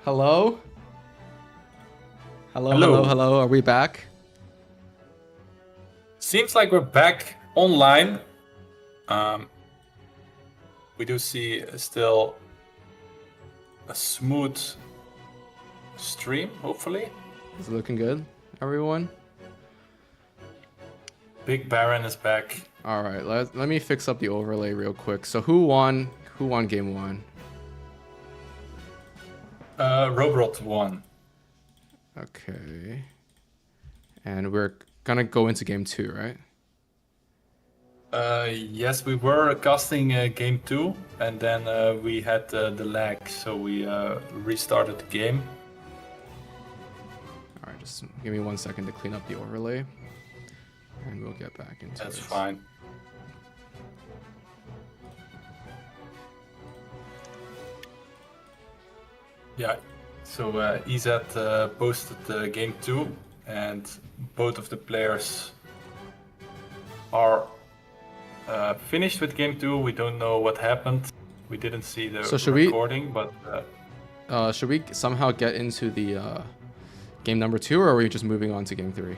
Hello? Hello, hello, Hello. hello. Are we back? Seems like we're back online. We do see still a smooth stream, hopefully. Is it looking good, everyone? Big Baron is back. All right, let me fix up the overlay real quick. So who won? Who won game one? Rohbrot won. Okay. And we're gonna go into game two, right? Yes, we were casting game 2, and then we had the lag, so we restarted the game. All right, just give me 1 second to clean up the overlay, and we'll get back into That's it. fine. Yeah, so Ezad posted game 2, and both of the players are finished with game 2. We don't know what happened. We didn't see the recording, but should we somehow get into the game number 2, or are we just moving on to game 3?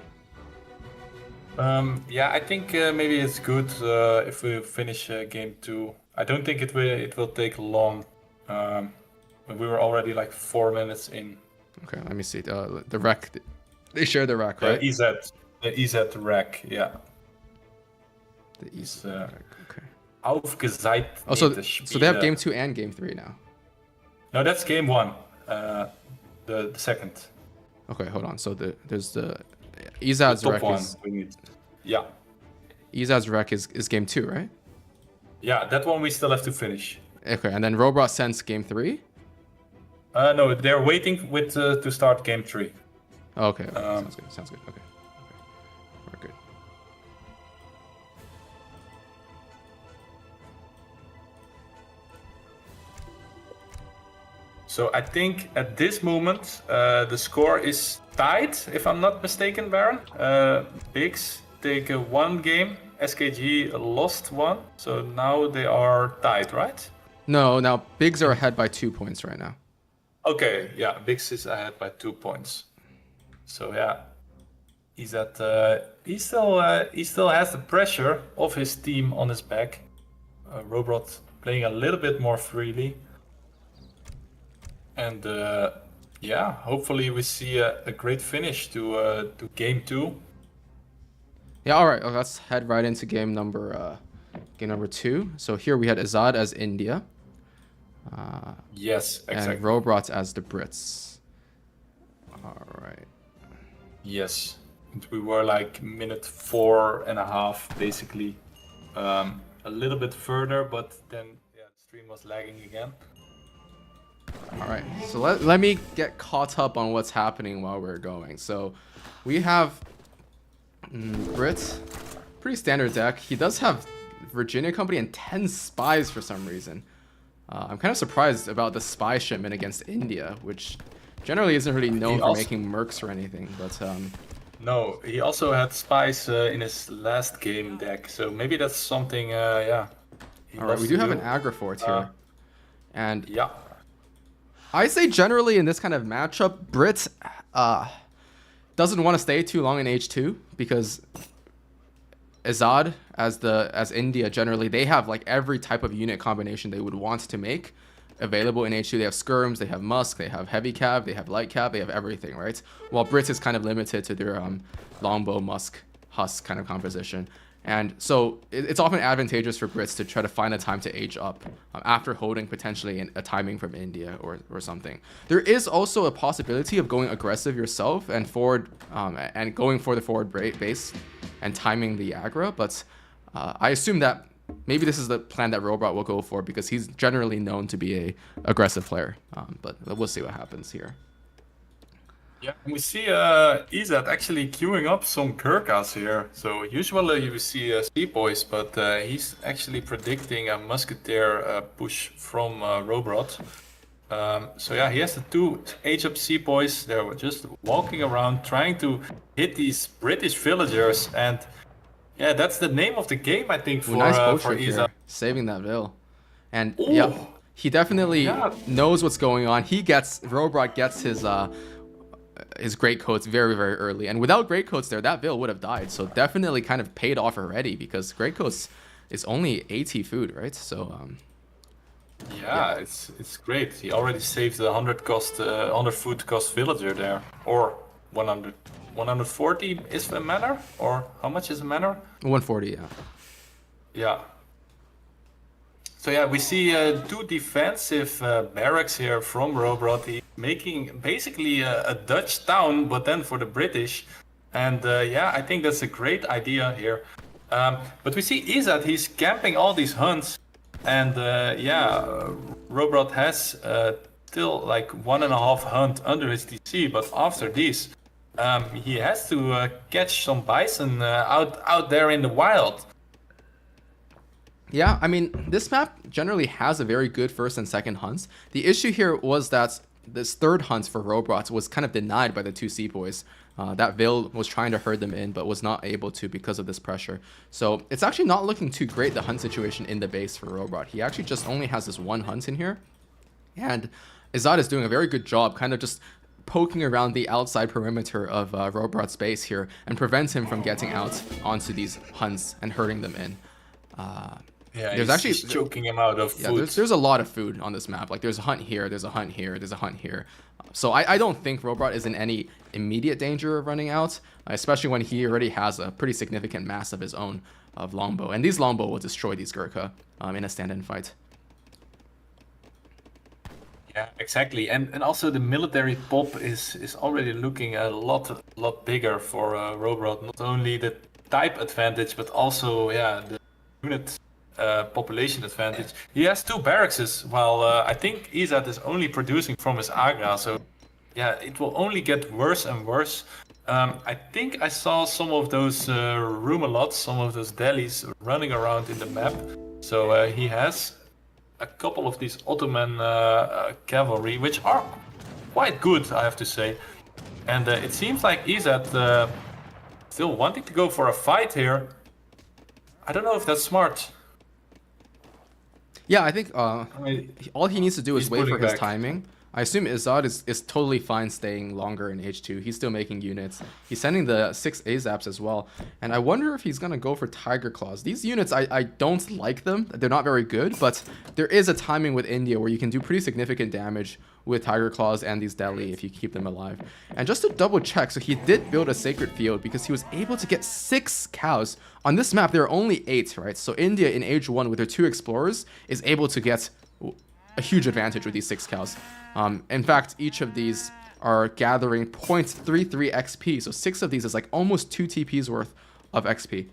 Yeah, I think maybe it's good if we finish game 2. I don't think it will take long. We were already like 4 minutes in. Okay, let me see. The rec, they share the rec, right? The EZ rec, yeah. The EZ rec, okay. Aufgezeichnete Oh, so they have game 2 and game 3 now. No, that's game 1. The second. Okay, hold on. So there's the Ezad's top rec one is, we need. Yeah. Ezad's rec is game 2, right? Yeah, that one we still have to finish. Okay, and then Rohbrot sends game 3? No, they're waiting with to start game 3. Okay, sounds good. Sounds good. Okay. We're good. So I think at this moment the score is tied, if I'm not mistaken, Baron. Bigs take 1 game, SKG lost 1, so now they are tied, right? No, now Bigs are ahead by 2 points right now. Okay, yeah, Bigs is ahead by 2 points. So yeah, he still has the pressure of his team on his back. Rohbrot playing a little bit more freely. And yeah, hopefully we see a great finish to game 2. Yeah, all right. Let's head right into game number 2. So here we had Ezad as India. Yes, exactly. And Rohbrot as the Brits. All right. Yes, and we were like minute 4.5 basically. A little bit further, but then yeah, the stream was lagging again. All right, so let me get caught up on what's happening while we're going. So we have Brit, pretty standard deck. He does have Virginia Company and 10 spies for some reason. I'm kind of surprised about the spy shipment against India, which generally isn't really known for making mercs or anything. But no, he also had spies in his last game deck, so maybe that's something. Yeah. All right, we do have an Agrifort here, and yeah. I say generally in this kind of matchup, Brit doesn't want to stay too long in H2 because Ezad as India generally, they have like every type of unit combination they would want to make available in H2. They have skirms, they have musk, they have heavy cav, they have light cav, they have everything, right? While Brit is kind of limited to their longbow, musk, husk kind of composition. And so it's often advantageous for Brits to try to find a time to age up after holding potentially a timing from India or something. There is also a possibility of going aggressive yourself and forward and going for the forward base and timing the aggro, but I assume that maybe this is the plan that Rohbrot will go for because he's generally known to be a aggressive player. But we'll see what happens here. Yeah, and we see Ezad actually queuing up some Gurkhas here. So usually you see Seaboys, but he's actually predicting a Musketeer push from Rohbrot. So yeah, he has the 2 age-up Seaboys. They're just walking around trying to hit these British villagers, and yeah, that's the name of the game, I think, for nice for Ezad. Saving that Vil. And Ooh. yeah, He definitely Yeah. knows what's going on. Rohbrot gets his great coats very, very early. And without great coats there, that Vil would have died. So definitely kind of paid off already because great coats is only 80 food, right? So Yeah, it's great. He already saved the 100 food cost villager there, or 100, 140 is a manor, or how much is a manor? 140, yeah. Yeah. So yeah, we see two defensive barracks here from Rohbrot. He's making basically a Dutch town, but then for the British. And yeah, I think that's a great idea here. But we see Ezad, he's camping all these hunts. And yeah, Rohbrot has still like 1.5 hunt under his DC, but after this, he has to catch some bison out there in the wild. Yeah, I mean, this map generally has a very good first and second hunts. The issue here was that this third hunt for Rohbrot was kind of denied by the two Seaboys. That Vil was trying to herd them in, but was not able to because of this pressure. So it's actually not looking too great, the hunt situation in the base for Rohbrot. He actually just only has this one hunt in here. And Ezad is doing a very good job, kind of just poking around the outside perimeter of Rohbrot's base here and prevents him from getting out onto these hunts and herding them in. Yeah, he's choking him out of food. Yeah, there's a lot of food on this map. Like there's a hunt here, there's a hunt here, there's a hunt here. So I don't think Rohbrot is in any immediate danger of running out, especially when he already has a pretty significant mass of his own of longbow. And these longbow will destroy these Gurkha in a stand-in fight. Yeah, exactly. And also the military pop is already looking a lot bigger for Rohbrot. Not only the type advantage, but also yeah the unit population advantage. He has 2 barracks, while I think Ezad is only producing from his Agra. So yeah, it will only get worse and worse. I think I saw some of those Rumalots, some of those delis running around in the map. So he has a couple of these Ottoman cavalry, which are quite good, I have to say. And it seems like Ezad still wanting to go for a fight here. I don't know if that's smart. Yeah, I think all he needs to do is wait for his timing. I assume Ezad is totally fine staying longer in H2. He's still making units. He's sending the 6 AZAPs as well. And I wonder if he's going to go for Tiger Claws. These units, I don't like them. They're not very good, but there is a timing with India where you can do pretty significant damage with Tiger Claws and these Delhi if you keep them alive. And just to double check, so he did build a Sacred Field because he was able to get 6 cows. On this map, there are only 8, right? So India in age 1 with their 2 explorers is able to get a huge advantage with these 6 cows. In fact, each of these are gathering 0.33 XP. So 6 of these is like almost 2 TPs worth of XP.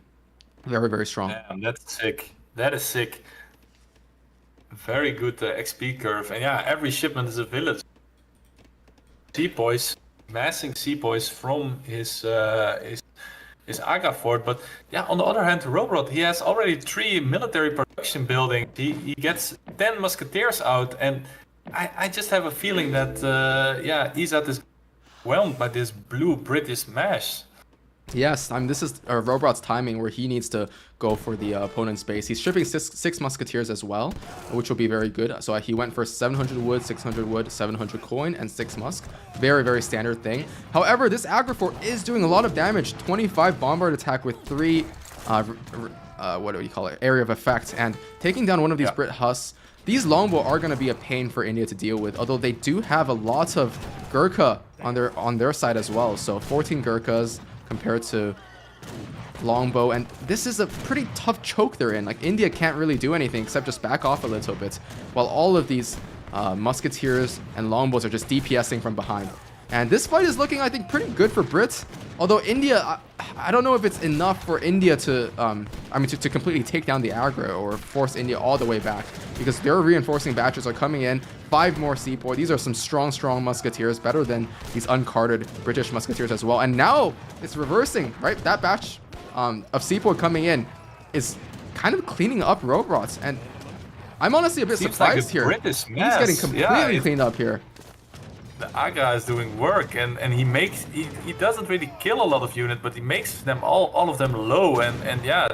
Very, very strong. Damn, that's sick. That is sick. Very good XP curve. And yeah, every shipment is a village. Seaboys, massing Seaboys from his Aga fort. But yeah, on the other hand, Rohbrot, he has already 3 military production buildings. He gets 10 musketeers out, and I just have a feeling that yeah, Ezad is overwhelmed by this blue British mash. Yes, I mean, this is Rohbrot's timing where he needs to go for the opponent's base. He's shipping 6 musketeers as well, which will be very good. So he went for 700 wood, 600 wood, 700 coin, and 6 musk. Very, very standard thing. However, this Agra fort is doing a lot of damage. 25 bombard attack with 3, what do you call it, area of effect, and taking down one of these Brit Husks. These longbow are going to be a pain for India to deal with, although they do have a lot of Gurkha on their side as well. So 14 Gurkhas compared to longbow, and this is a pretty tough choke they're in. Like India can't really do anything except just back off a little bit, while all of these musketeers and longbows are just DPSing from behind. And this fight is looking, I think, pretty good for Brits. Although India, I don't know if it's enough for India to, to completely take down the aggro or force India all the way back, because their reinforcing batches are coming in. 5 more Seaboy. These are some strong musketeers, better than these uncarded British musketeers as well. And now it's reversing, right? That batch of Seaboy coming in is kind of cleaning up Rohbrot, and I'm honestly a bit surprised here. British He's getting completely cleaned up here. The Aga is doing work, and he doesn't really kill a lot of units, but he makes them all of them low, and yeah,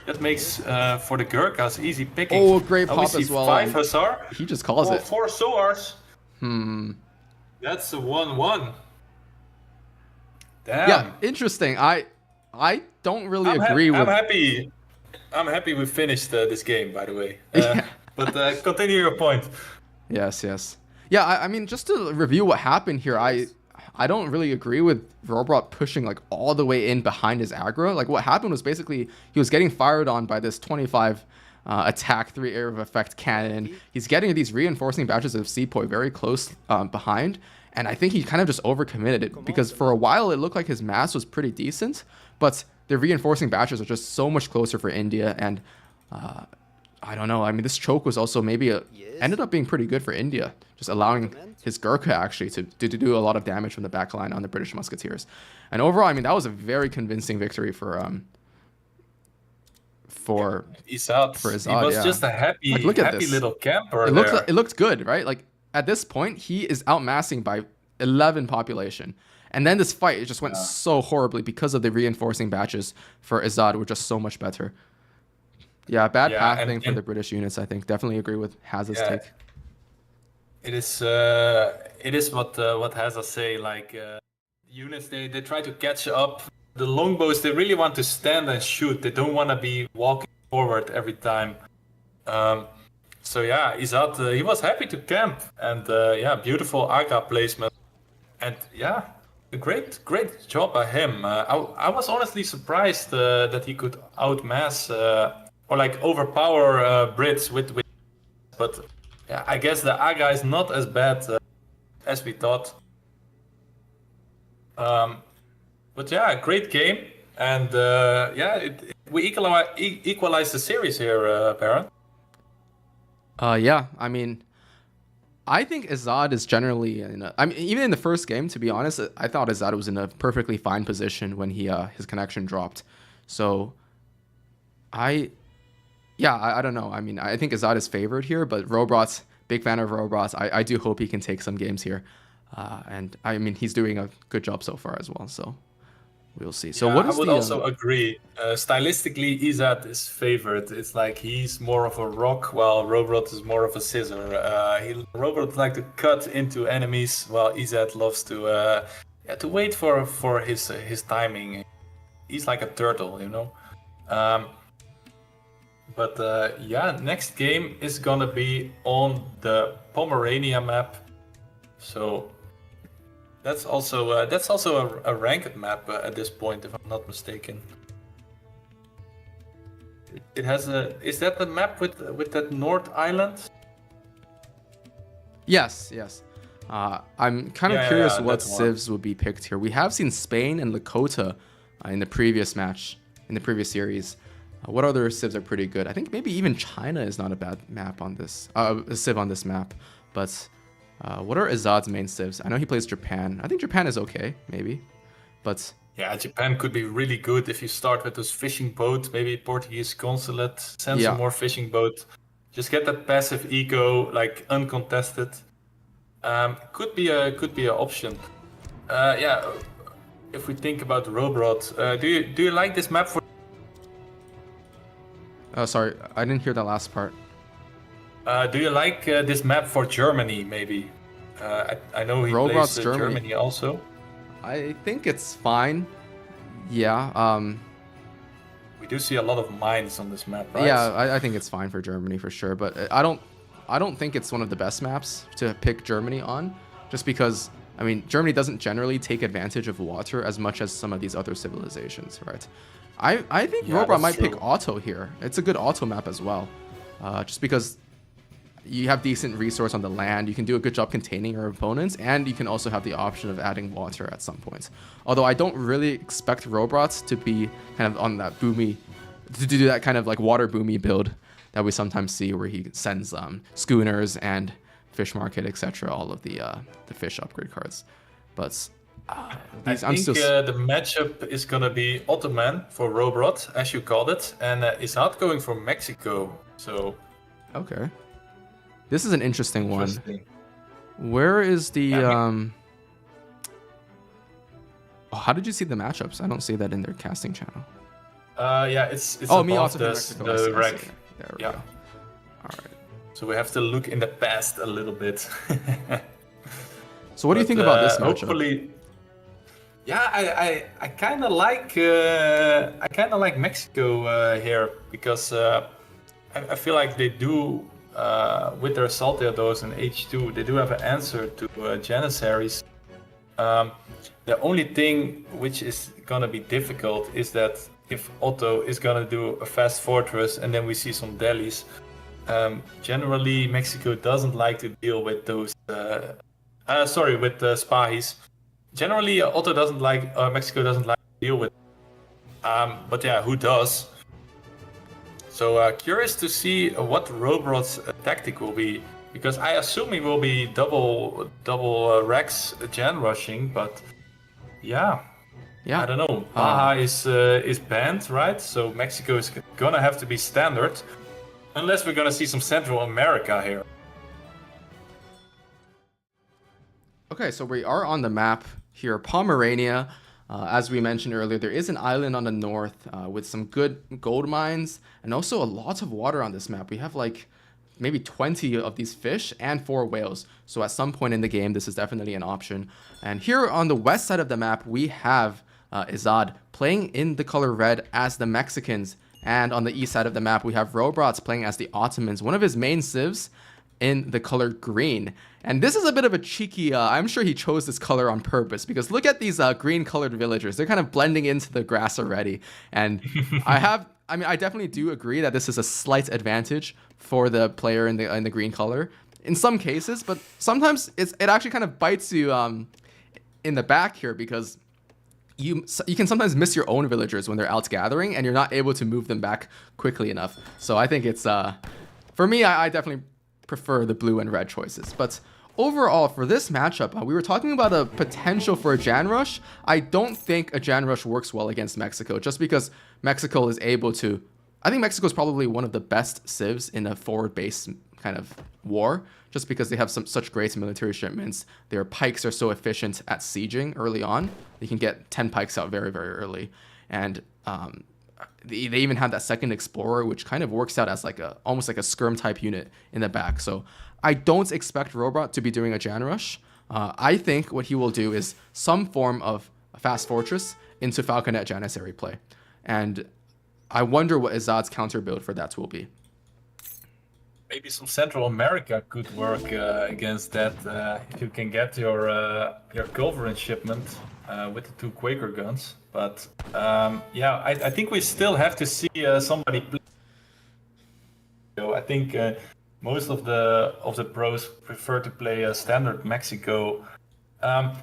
that makes for the Gurkhas easy picking. Oh, great Now pop we see as well. 5 and Hussar, He just calls it. 4 Soars. Hmm. That's a 1-1. Damn. Yeah, interesting. I don't really agree with. I'm happy we finished this game, by the way. Yeah. But continue your point. Yes, yes. Yeah, I mean, just to review what happened here, I don't really agree with Rohbrot pushing like all the way in behind his aggro. Like what happened was basically he was getting fired on by this 25 attack 3 area of effect cannon. He's getting these reinforcing batches of Sepoy very close behind. And I think he kind of just overcommitted it because for a while it looked like his mass was pretty decent, but the reinforcing batches are just so much closer for India. And I don't know. I mean, this choke was also ended up being pretty good for India, just allowing his Gurkha actually to do a lot of damage from the back line on the British musketeers. And overall, I mean, that was a very convincing victory for Ezad. He was just a happy little camper. It looked good, right? Like at this point, he is outmassing by 11 population. And then this fight, it just went so horribly because of the reinforcing batches for Ezad were just so much better. Yeah, bad pathing for the British units, I think. Definitely agree with Hazard's take. It is what Hazard say, like units, they try to catch up. The longbows, they really want to stand and shoot. They don't want to be walking forward every time. So yeah, Ezad, he was happy to camp. And beautiful Aga placement. And yeah, a great job by him. I was honestly surprised that he could outmass or like overpower Brits with. But yeah, I guess the Aga is not as bad as we thought. But yeah, great game, and we equalize the series here, Baron. Yeah, I mean, I think Ezad is generally even in the first game, to be honest, I thought Ezad was in a perfectly fine position when his connection dropped. So I don't know. I mean, I think Ezad is favored here, but Rohbrot's big fan of Rohbrot. I do hope he can take some games here. And I mean, he's doing a good job so far as well. So we'll see. So I would also agree. Stylistically, Ezad is favored. It's like he's more of a rock, while Rohbrot is more of a scissor. Rohbrot like to cut into enemies, while Ezad loves to wait for his timing. He's like a turtle, you know. But next game is gonna be on the Pomerania map. So that's also a ranked map at this point, if I'm not mistaken. It has is that the map with that North Island? Yes. I'm kind of curious what civs would be picked here. We have seen Spain and Lakota in the previous series. What other civs are pretty good? I think maybe even China is not a bad map on this civ on this map. But what are Ezad's main civs? I know he plays Japan. I think Japan is okay, maybe. But yeah, Japan could be really good if you start with those fishing boats. Maybe Portuguese consulate, send some more fishing boat. Just get that passive eco, like uncontested. Could be an option. If we think about Rohbrot, do you like this map for? Sorry, I didn't hear that last part. Do you like this map for Germany, maybe? I know he plays Germany also. I think it's fine. Yeah. We do see a lot of mines on this map, right? Yeah, I think it's fine for Germany for sure. But I don't think it's one of the best maps to pick Germany on, just because I mean Germany doesn't generally take advantage of water as much as some of these other civilizations, right? I think Rohbrot might pick auto here. It's a good auto map as well, just because you have decent resource on the land. You can do a good job containing your opponents, and you can also have the option of adding water at some points. Although I don't really expect Rohbrot to be kind of on that boomy, to do that kind of like water boomy build that we sometimes see, where he sends schooners and fish market, etc. All of the fish upgrade cards, but. I think the matchup is gonna be Ottoman for Rohbrot, as you called it, and Ezad going for Mexico. So, okay, this is an interesting one. Where is the how did you see the matchups? I don't see that in their casting channel. Yeah, it's Oh, me above also from Mexico. I the see, I rack. see. There we Yeah. go. All right. So we have to look in the past a little bit. So what do you think about this matchup? Hopefully, yeah, I kind of like Mexico here because I feel like they do with their Salteados and H2 they do have an answer to Janissaries. The only thing which is gonna be difficult is that if Otto is gonna do a fast fortress and then we see some delis. Generally, Mexico doesn't like to deal with those. With the Spahis. Generally, Mexico doesn't like to deal with. But yeah, who does? So curious to see what Rohbrot's tactic will be, because I assume he will be double Rex gen rushing, but yeah. I don't know. Baja is banned, right? So Mexico is gonna have to be standard, unless we're gonna see some Central America here. Okay, so we are on the map here, Pomerania. As we mentioned earlier, there is an island on the north with some good gold mines and also a lot of water on this map. We have like maybe 20 of these fish and 4 whales. So at some point in the game, this is definitely an option. And here on the west side of the map, we have Ezad playing in the color red as the Mexicans. And on the east side of the map, we have Rohbrot playing as the Ottomans. One of his main civs in the color green. And this is a bit of a cheeky, I'm sure he chose this color on purpose, because look at these green colored villagers. They're kind of blending into the grass already. And I definitely do agree that this is a slight advantage for the player in the green color in some cases, but sometimes it actually kind of bites you in the back here, because you can sometimes miss your own villagers when they're out gathering and you're not able to move them back quickly enough. So I think it's for me, I definitely prefer the blue and red choices. But overall, for this matchup, we were talking about a potential for a Jan Rush. I don't think a Jan Rush works well against Mexico, just because Mexico is able to... I think Mexico is probably one of the best civs in a forward-based kind of war, just because they have such great military shipments. Their pikes are so efficient at sieging early on. They can get 10 pikes out very, very early. And they even have that second explorer, which kind of works out as like almost like a skirm type unit in the back. So I don't expect Rohbrot to be doing a Jan Rush. I think what he will do is some form of a fast fortress into Falconet Janissary play. And I wonder what Ezad's counter build for that will be. Maybe some Central America could work against that if you can get your Culverin shipment with the 2 Quaker guns. But yeah, I think we still have to see somebody play. So I think most of the pros prefer to play standard Mexico.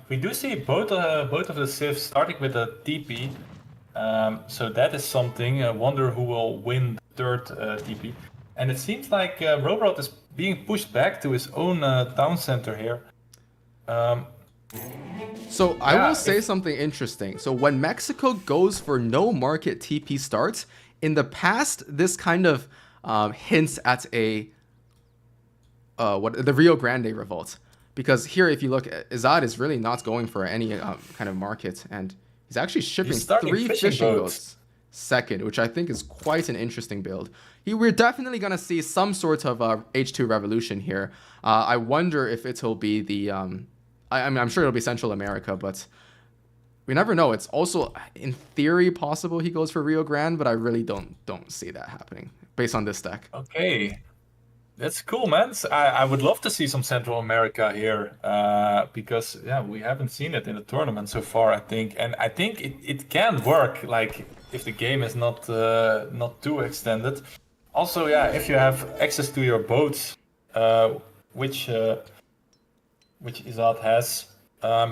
We do see both of the civs starting with a TP. So that is something. I wonder who will win the 3rd TP. And it seems like Rohbrot is being pushed back to his own town center here. So I will say something interesting. So when Mexico goes for no market TP starts, in the past, this kind of hints at the Rio Grande revolt. Because here, if you look, Ezad is really not going for any kind of market, and he's actually shipping 3 fishing boats second, which I think is quite an interesting build. We're definitely going to see some sort of H2 revolution here. I wonder if it'll be the... I'm sure it'll be Central America, but we never know. It's also, in theory, possible he goes for Rio Grande, but I really don't see that happening based on this deck. Okay. That's cool, man. I would love to see some Central America here because, yeah, we haven't seen it in the tournament so far, I think. And I think it can work, like, if the game is not too extended. Also, yeah, if you have access to your boats, which Ezad has,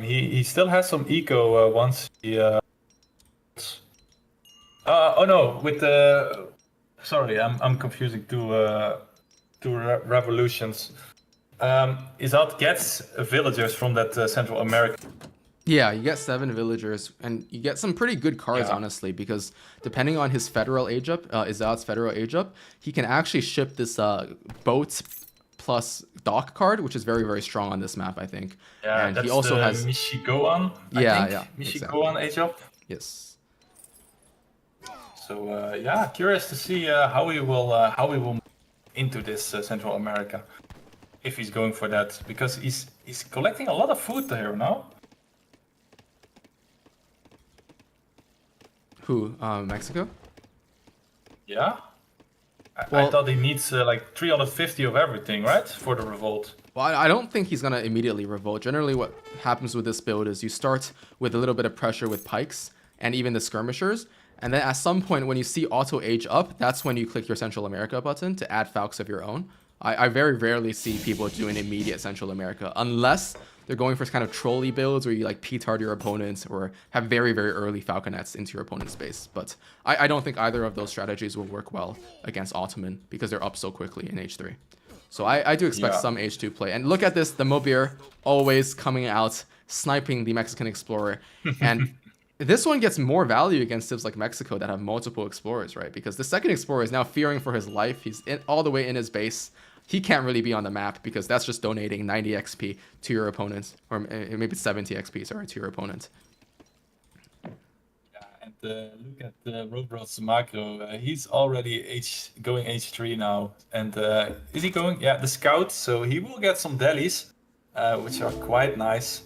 he still has some eco once he... oh no, with the... Sorry, I'm confusing two revolutions. Ezad gets villagers from that Central America. Yeah, you get 7 villagers, and you get some pretty good cards, honestly, because depending on his federal age up, Ezad's federal age up, he can actually ship this boat plus dock card, which is very, very strong on this map, I think. Yeah, and that's he also has Michigoan. Yeah, Michigoan age up. Yes. So yeah, curious to see how he will move into this Central America, if he's going for that, because he's collecting a lot of food here now. Who? Mexico? Yeah. I Well- thought he needs like 350 of everything, right, for the revolt. Well, I don't think he's gonna immediately revolt. Generally, what happens with this build is you start with a little bit of pressure with pikes and even the skirmishers, and then at some point when you see auto age up, that's when you click your Central America button to add falcons of your own. I very rarely see people doing immediate Central America unless they're going for kind of trolley builds where you like petard your opponents or have very, very early falconets into your opponent's base. But I don't think either of those strategies will work well against Ottoman because they're up so quickly in H3. So I do expect some H2 play. And look at this, the Mobir always coming out, sniping the Mexican explorer. And this one gets more value against civs like Mexico that have multiple explorers, right? Because the second explorer is now fearing for his life. He's all the way in his base. He can't really be on the map because that's just donating 90 XP to your opponent. Or maybe 70 XP, sorry, to your opponent. And look at Rohbrot's macro. He's already going H3 now. And is he going? Yeah, the scout. So he will get some delis, which are quite nice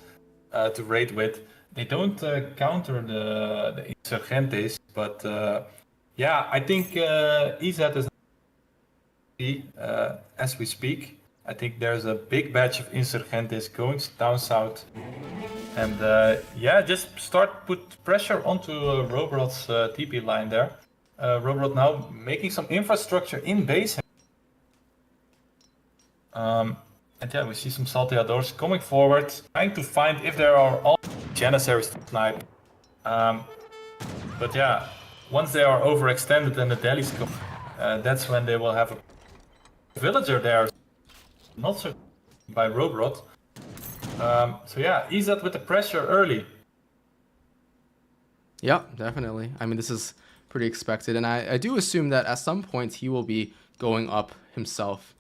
to raid with. They don't counter the insurgentes, but yeah, I think Ezad is as we speak. I think there's a big batch of insurgentes going down south. And yeah, just put pressure onto Rohbrot's TP line there. Rohbrot now making some infrastructure in base. And yeah, we see some salteadors coming forward, trying to find if there are all Janissaries to snipe. But yeah, once they are overextended and the delis come, that's when they will have a villager there. Not so by Rohbrot. So yeah, Ezad with the pressure early. Yeah, definitely. I mean, this is pretty expected. And I do assume that at some point he will be going up himself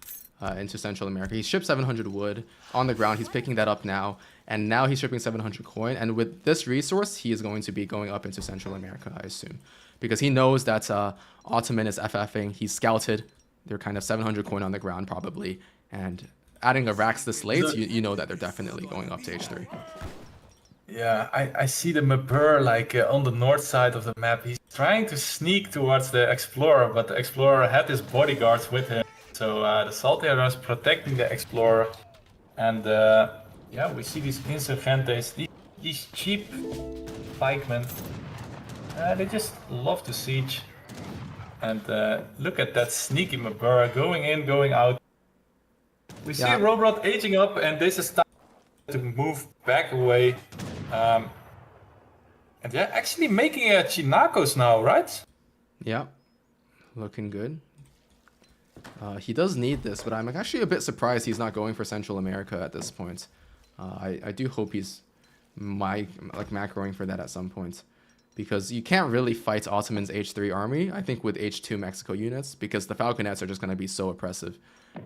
into Central America. He shipped 700 wood on the ground. He's picking that up now. And now he's shipping 700 coin. And with this resource, he is going to be going up into Central America, I assume. Because he knows that Ottoman is FFing. He's scouted. They're kind of 700 coin on the ground, probably. And adding a Rax this late, you know that they're definitely going up to H3. Yeah, I see the Mabur like on the north side of the map. He's trying to sneak towards the Explorer, but the Explorer had his bodyguards with him. So the Salteador is protecting the Explorer. And yeah, we see these insurgentes, these cheap pikemen. They just love to siege. And look at that sneaky Mabur going in, going out. We see Rohbrot aging up, and this is time to move back away. And yeah, actually making a Chinacos now, right? Yeah, looking good. He does need this, but I'm actually a bit surprised he's not going for Central America at this point. I do hope he's macroing for that at some point. Because you can't really fight Ottoman's H3 army, I think, with H2 Mexico units, because the Falconets are just going to be so oppressive.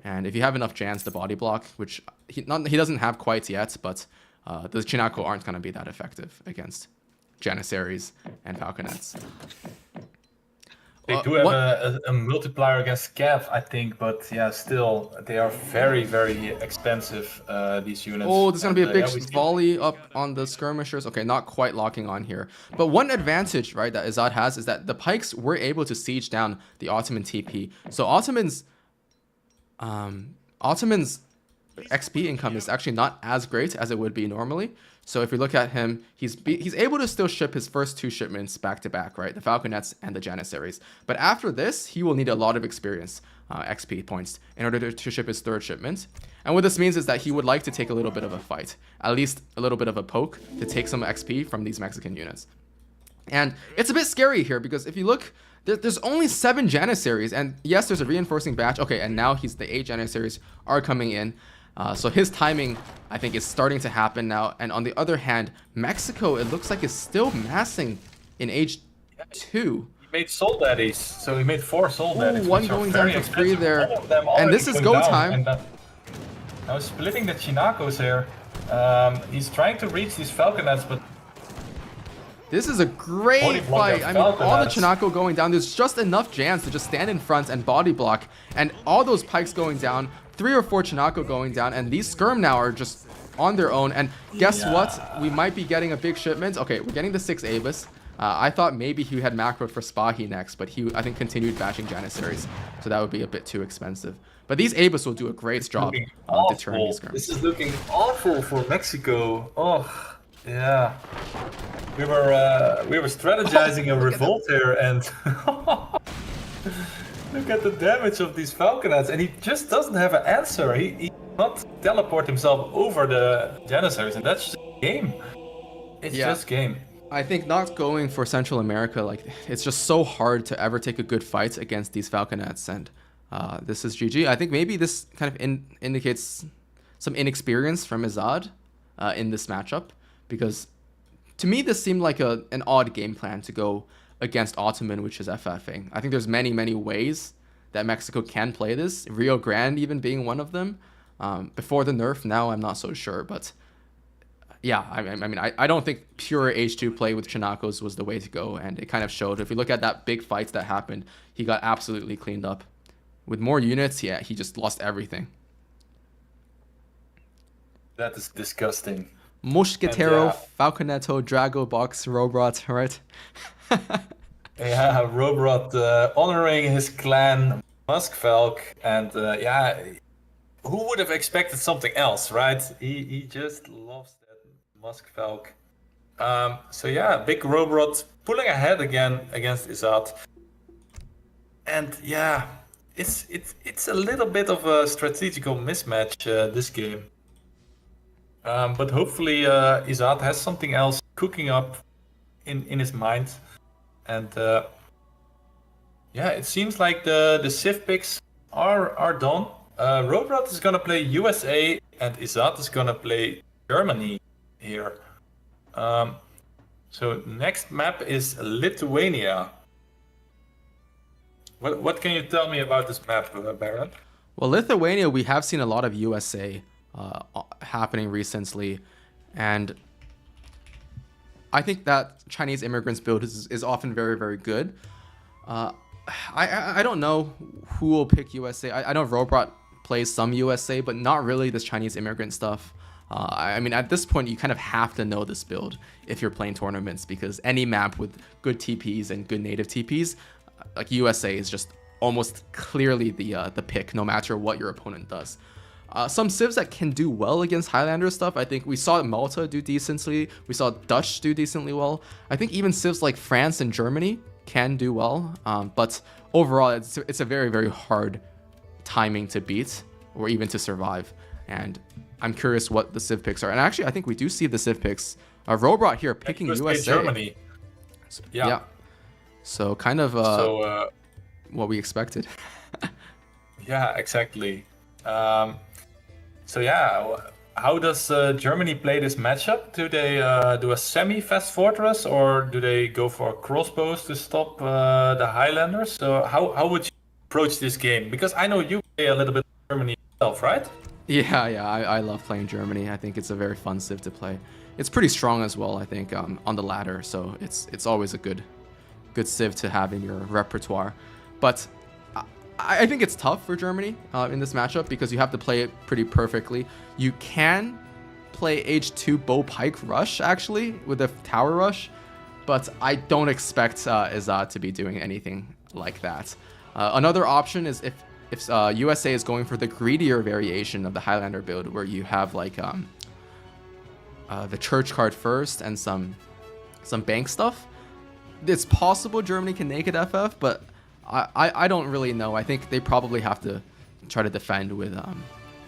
And if you have enough Jans to body block, which he doesn't have quite yet, but the Chinaco aren't going to be that effective against Janissaries and Falconets. They do have a multiplier against Cav, I think, but yeah, still, they are very, very expensive, these units. Oh, there's going to be a big volley up on the skirmishers. Okay, not quite locking on here. But one advantage, right, that Ezad has is that the pikes were able to siege down the Ottoman TP. So Ottoman's XP income is actually not as great as it would be normally. So if you look at him, he's able to still ship his first two shipments back to back, right? The Falconets and the Janissaries. But after this, he will need a lot of experience, XP points, in order to ship his third shipment. And what this means is that he would like to take a little bit of a fight, at least a little bit of a poke, to take some XP from these Mexican units. And it's a bit scary here because if you look, there's only 7 Janissaries, and yes, there's a reinforcing batch. Okay, and now the 8 Janissaries are coming in. So his timing, I think, is starting to happen now. And on the other hand, Mexico, it looks like, is still massing in H2. He made soul daddies, so he made 4 soul daddies. One going down for free there. And this is go time. Now splitting the Chinacos here. He's trying to reach these Falconets, but This is a great Body block fight. that I mean, all the Falcon has. Chinako going down. There's just enough Jans to just stand in front and body block. And all those pikes going down, 3 or 4 Chinako going down. And these Skirm now are just on their own. And guess what? We might be getting a big shipment. Okay, we're getting the 6 Avis. I thought maybe he had macroed for Spahi next, but he, I think, continued bashing Janissaries. So that would be a bit too expensive. But these Avis will do a great job deterring these Skirms. This is looking awful for Mexico. Oh, yeah. We were strategizing a revolt here, and look at the damage of these Falconets, and he just doesn't have an answer. He cannot teleport himself over the Janissaries, and that's just game. It's just game. I think not going for Central America, like, it's just so hard to ever take a good fight against these Falconets, and this is GG. I think maybe this kind of indicates some inexperience from Ezad in this matchup, because to me this seemed like an odd game plan to go against Ottoman, which is FFing. I think there's many ways that Mexico can play this, Rio Grande even being one of them. Before the nerf, now I'm not so sure, but yeah, I mean, I don't think pure H2 play with Chinakos was the way to go, and it kind of showed. If you look at that big fight that happened, he got absolutely cleaned up. With more units, yeah, he just lost everything. That is disgusting. Mosquetero, Falconeto, Drago Box, Rohbrot, right? Yeah, Rohbrot honoring his clan, Muskfalk, and yeah, who would have expected something else, right? He just loves that Muskfalk. So yeah, big Rohbrot pulling ahead again against Ezad. And yeah, it's a little bit of a strategical mismatch this game. But hopefully Ezad has something else cooking up in his mind. And yeah, it seems like the Civ picks are done. Rohbrot is gonna play USA and Ezad is gonna play Germany here. So next map is Lithuania. What can you tell me about this map, Baron? Well, Lithuania, we have seen a lot of USA happening recently, and I think that Chinese immigrants build is often very good. I don't know who will pick USA. I know Rohbrot plays some USA, but not really this Chinese immigrant stuff. I mean, at this point, you kind of have to know this build if you're playing tournaments, because any map with good TPs and good native TPs, like USA is just almost clearly the pick, no matter what your opponent does. Some civs that can do well against Highlander stuff, I think we saw Malta do decently. We saw Dutch do decently well. I think even civs like France and Germany can do well. But overall, it's a very hard timing to beat or even to survive. And I'm curious what the civ picks are. And actually, I think we do see the civ picks. Rohbrot here picking USA. Germany. Yeah. So kind of what we expected. Yeah, exactly. So yeah, how does Germany play this matchup? Do they do a semi-fast fortress, or do they go for crossbows to stop the Highlanders? So how would you approach this game? Because I know you play a little bit of Germany yourself, right? Yeah, I love playing Germany. I think it's a very fun civ to play. It's pretty strong as well, I think, on the ladder. So it's always a good civ to have in your repertoire. But I think it's tough for Germany in this matchup because you have to play it pretty perfectly. You can play H2 bow pike rush actually with a tower rush, but I don't expect Ezad to be doing anything like that. Another option is if USA is going for the greedier variation of the Highlander build, where you have like the church card first and some bank stuff. It's possible Germany can naked FF, but I don't really know. I think they probably have to try to defend with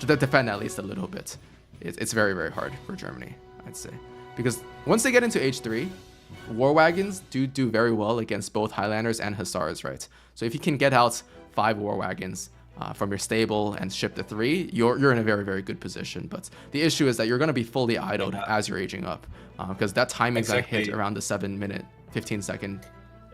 to defend at least a little bit. It's very hard for Germany, I'd say, because once they get into H3, war wagons do very well against both Highlanders and Hussars, right? So if you can get out 5 war wagons from your stable and ship the 3, you're in a very good position. But the issue is that you're going to be fully idled as you're aging up, because that timing's gonna hit around the 7-minute 15-second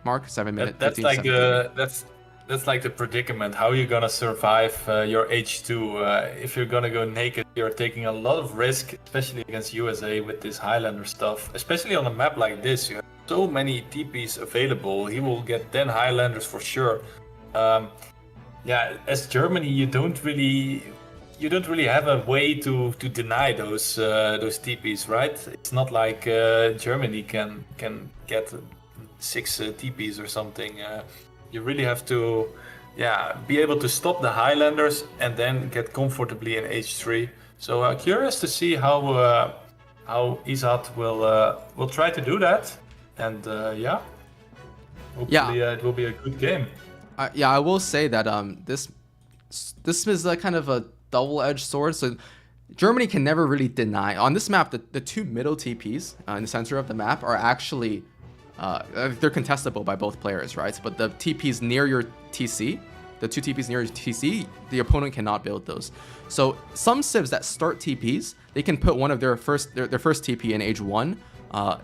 mark. 7-minute 15-second. That's like the predicament. How are you gonna survive your H2? If you're gonna go naked, you're taking a lot of risk, especially against USA with this Highlander stuff. Especially on a map like this, you have so many TPs available. He will get 10 Highlanders for sure. Yeah, as Germany, you don't really have a way to deny those TPs, right? It's not like Germany can get 6 TPs or something. You really have to, yeah, be able to stop the Highlanders and then get comfortably in H3. So curious to see how Ezad will try to do that, and yeah, hopefully it will be a good game. Yeah, I will say that this is a kind of a double-edged sword. So Germany can never really deny on this map. The 2 middle TPs in the center of the map are actually they're contestable by both players, right? But the TPs near your TC, the 2 TPs near your TC, the opponent cannot build those. So some civs that start TPs, they can put one of their first TP in age 1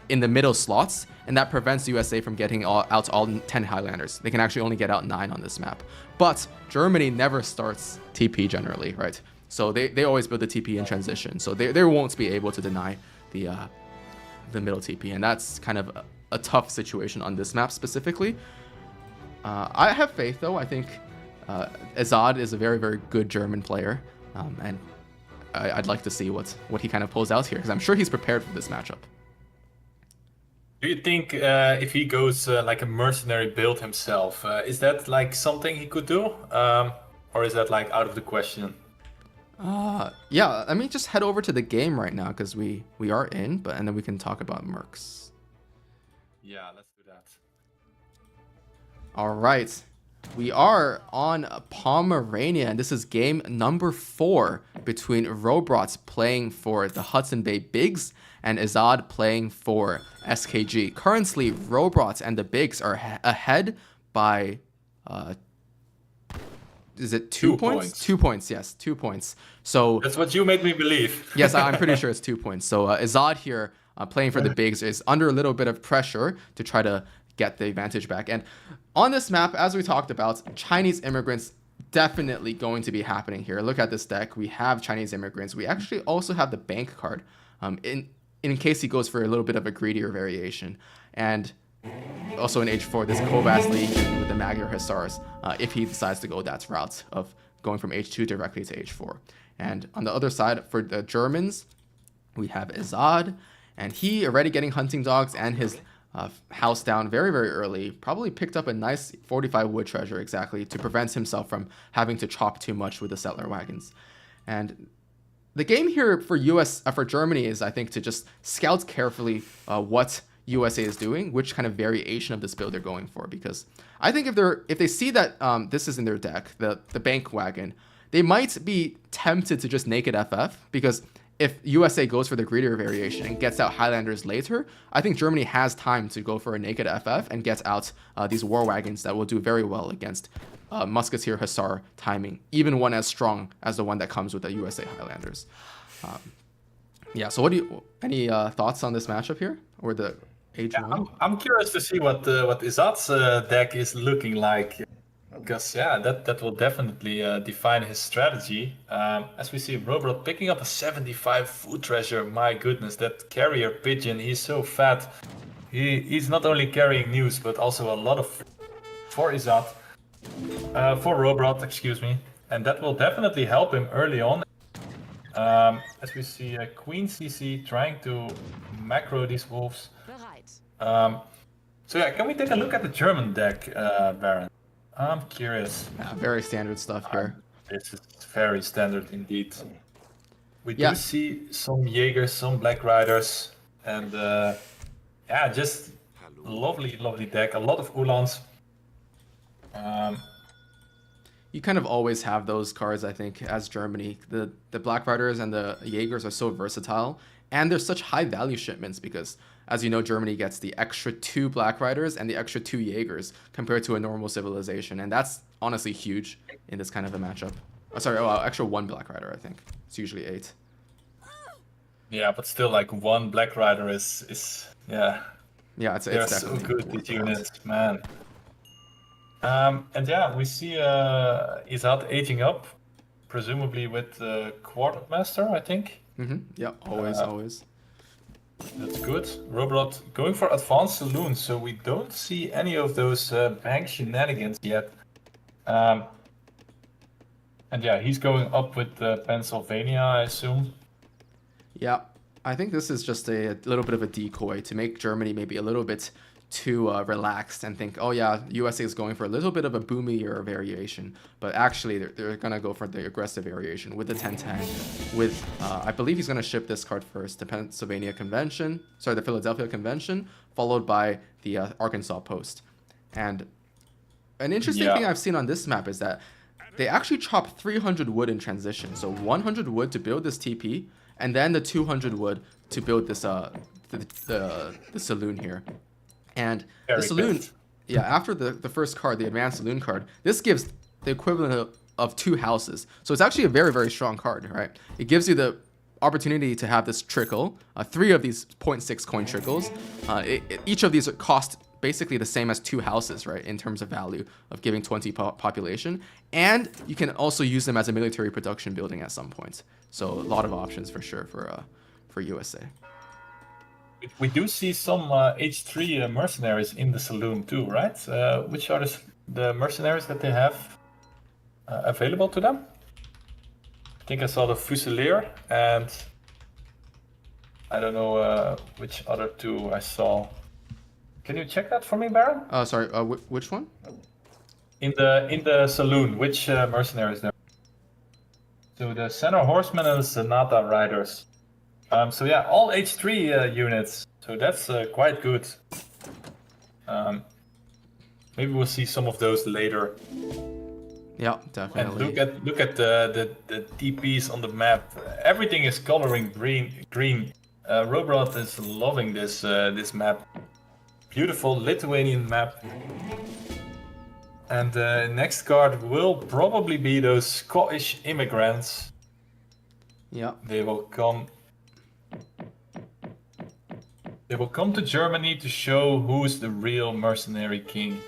in the middle slots, and that prevents USA from getting out all 10 Highlanders. They can actually only get out 9 on this map. But Germany never starts TP generally, right? So they always build the TP in transition. So they won't be able to deny the middle TP, and that's kind of a tough situation on this map specifically. I have faith though. I think Ezad is a very, very good German player, and I'd like to see what he kind of pulls out here, because I'm sure he's prepared for this matchup. Do you think if he goes like a mercenary build himself, is that like something he could do? Or is that like out of the question? Yeah, let me just head over to the game right now, because we are in, and then we can talk about mercs. Yeah, let's do that. All right. We are on Pomerania, and this is game number 4 between Rohbrot playing for the Hudson Bay Bigs and Ezad playing for SKG. Currently, Rohbrot and the Bigs are ahead by, is it 2 points? 2 points, yes, 2 points. So that's what you made me believe. Yes, I'm pretty sure it's 2 points. So Ezad here playing for the Bigs is under a little bit of pressure to try to get the advantage back. And on this map, as we talked about, Chinese immigrants definitely going to be happening here. Look at this deck. We have Chinese immigrants. We actually also have the bank card in case he goes for a little bit of a greedier variation. And also in H4, this Kovas Legion with the Magyar Hussars, if he decides to go that route of going from H2 directly to H4. And on the other side, for the Germans, we have Ezad, and he already getting hunting dogs and his house down very, very early. Probably picked up a nice 45 wood treasure exactly to prevent himself from having to chop too much with the settler wagons. And the game here for Germany is, I think, to just scout carefully what USA is doing, which kind of variation of this build they're going for. Because I think if they see that this is in their deck, the bank wagon, they might be tempted to just naked FF, because if USA goes for the greedier variation and gets out Highlanders later, I think Germany has time to go for a naked FF and get out these war wagons that will do very well against Musketeer Hussar timing, even one as strong as the one that comes with the USA Highlanders. Yeah, so any thoughts on this matchup here, or the H1? I'm curious to see what Ezad's deck is looking like. Because yeah, that will definitely define his strategy. As we see Rohbrot picking up a 75 food treasure. My goodness, that carrier pigeon, he's so fat. He's not only carrying news, but also a lot of for Ezad. For Rohbrot, excuse me. And that will definitely help him early on. As we see Queen CC trying to macro these wolves. So yeah, can we take a look at the German deck, Baron? I'm curious. Yeah, very standard stuff here. This is very standard indeed. We do see some Jaegers, some Black Riders, and yeah, just lovely, lovely deck. A lot of Ulans. You kind of always have those cards, I think, as Germany. The Black Riders and the Jaegers are so versatile, and they're such high value shipments because, as you know, Germany gets the extra 2 Black Riders and the extra 2 Jaegers compared to a normal civilization, and that's honestly huge in this kind of a matchup. Extra 1 Black Rider, I think. It's usually 8. Yeah, but still, like 1 Black Rider is yeah. Yeah, it's they're so good, these units, man. And yeah, we see Ezad aging up, presumably with the Quartermaster, I think. Yeah, always. That's good. Rohbrot going for advanced saloon, so we don't see any of those bank shenanigans yet. And yeah, he's going up with Pennsylvania, I assume. Yeah, I think this is just a little bit of a decoy to make Germany maybe a little bit too relaxed and think, oh yeah, USA is going for a little bit of a boomier variation, but actually they're gonna go for the aggressive variation with the 10-10. With I believe he's gonna ship this card first, the Pennsylvania Convention, sorry, the Philadelphia Convention, followed by the Arkansas Post. And an interesting thing I've seen on this map is that they actually chop 300 wood in transition, so 100 wood to build this TP, and then the 200 wood to build this the saloon here. And the saloon, yeah, after the first card, the advanced saloon card, this gives the equivalent of 2 houses. So it's actually a very, very strong card, right? It gives you the opportunity to have this trickle, 3 of these 0.6 coin trickles. Each of these cost basically the same as 2 houses, right, in terms of value of giving 20 population. And you can also use them as a military production building at some point. So a lot of options for sure for USA. We do see some H3 mercenaries in the saloon too, right? Which are the mercenaries that they have available to them? I think I saw the Fusilier and I don't know which other 2 I saw. Can you check that for me, Baron? Sorry, which one? In the saloon, which mercenaries there? So the Center Horsemen and the Sonata Riders. So yeah, all H3 units. So that's quite good. Maybe we'll see some of those later. Yeah, definitely. And look at the TPs on the map. Everything is coloring green. Rohbrot is loving this map. Beautiful Lithuanian map. And the next card will probably be those Scottish immigrants. Yeah. They will come to Germany to show who's the real mercenary king.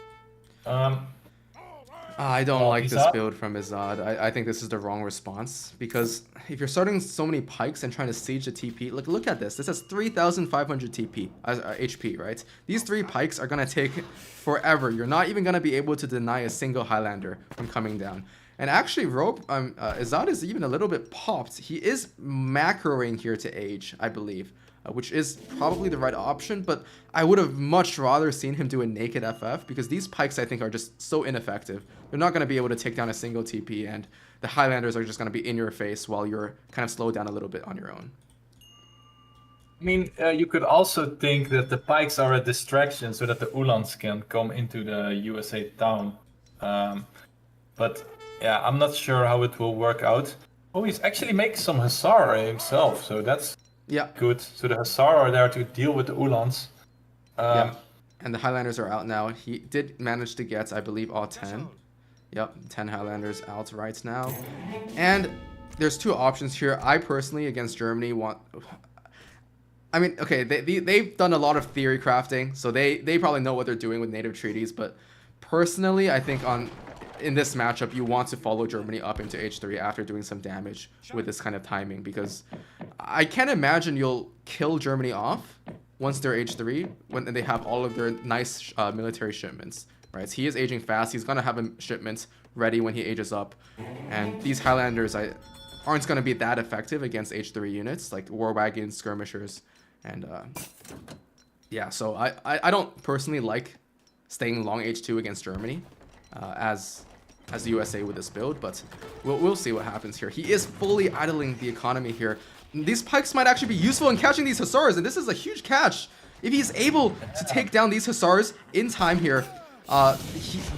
I don't like this build from Ezad. I think this is the wrong response, because if you're starting so many pikes and trying to siege the TP, look at this. This has 3,500 TP HP, right? These 3 pikes are gonna take forever. You're not even gonna be able to deny a single Highlander from coming down. And actually, Ezad is even a little bit popped. He is macroing here to age, I believe, which is probably the right option, but I would have much rather seen him do a naked FF, because these pikes, I think, are just so ineffective. They're not going to be able to take down a single TP, and the Highlanders are just going to be in your face while you're kind of slowed down a little bit on your own. I mean, you could also think that the pikes are a distraction so that the Uhlans can come into the USA town. But yeah, I'm not sure how it will work out. Oh, he's actually making some Hussar himself, so that's good. So the Hussar are there to deal with the Uhlans. Yeah, and the Highlanders are out now. He did manage to get, I believe, all 10. Yep, 10 Highlanders out right now. And there's 2 options here. I personally, against Germany, want... I mean, okay, they've done a lot of theory crafting, so they probably know what they're doing with native treaties, but personally, I think in this matchup, you want to follow Germany up into H3 after doing some damage with this kind of timing, because I can't imagine you'll kill Germany off once they're H3 when they have all of their nice military shipments, right? So he is aging fast. He's going to have a shipment ready when he ages up. And these Highlanders aren't going to be that effective against H3 units like war wagons, skirmishers. And yeah, so I don't personally like staying long H2 against Germany as the USA with this build, but we'll see what happens here. He is fully idling the economy here. These pikes might actually be useful in catching these Hussars, and this is a huge catch. If he's able to take down these Hussars in time here,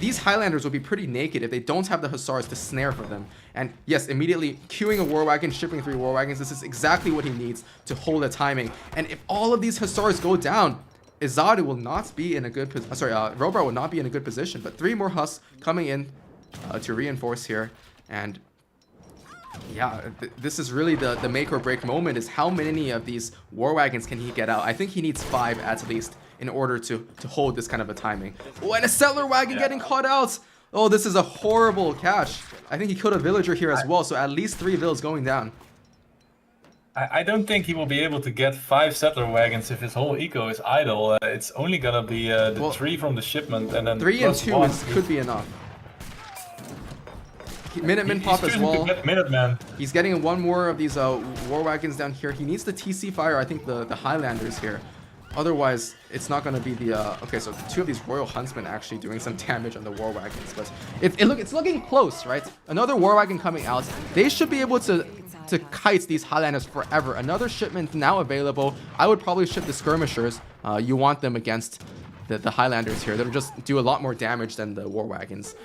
these Highlanders will be pretty naked if they don't have the Hussars to snare for them. And yes, immediately queuing a war wagon, shipping 3 war wagons, this is exactly what he needs to hold the timing. And if all of these Hussars go down, Ezad will not be in a good position. Sorry, Rohbrot will not be in a good position, but 3 more Huss coming in to reinforce here. And yeah, this is really the make or break moment, is how many of these war wagons can he get out. I think he needs 5 at least in order to hold this kind of a timing. Oh, and a settler wagon getting caught out. Oh, this is a horrible catch. I think he killed a villager here as well, so at least 3 villas going down. I don't think he will be able to get 5 settler wagons if his whole eco is idle. It's only gonna be the Well, 3 from the shipment and then 3 and plus 2 1. could be enough. Minutemen pop as choosing well. to get Minutemen. He's getting one more of these war wagons down here. He needs the TC fire, I think, the Highlanders here. Otherwise, it's not going to be the... okay, so 2 of these Royal Huntsmen actually doing some damage on the war wagons. But it's looking close, right? Another war wagon coming out. They should be able to kite these Highlanders forever. Another shipment now available. I would probably ship the skirmishers. You want them against the Highlanders here. They'll just do a lot more damage than the war wagons.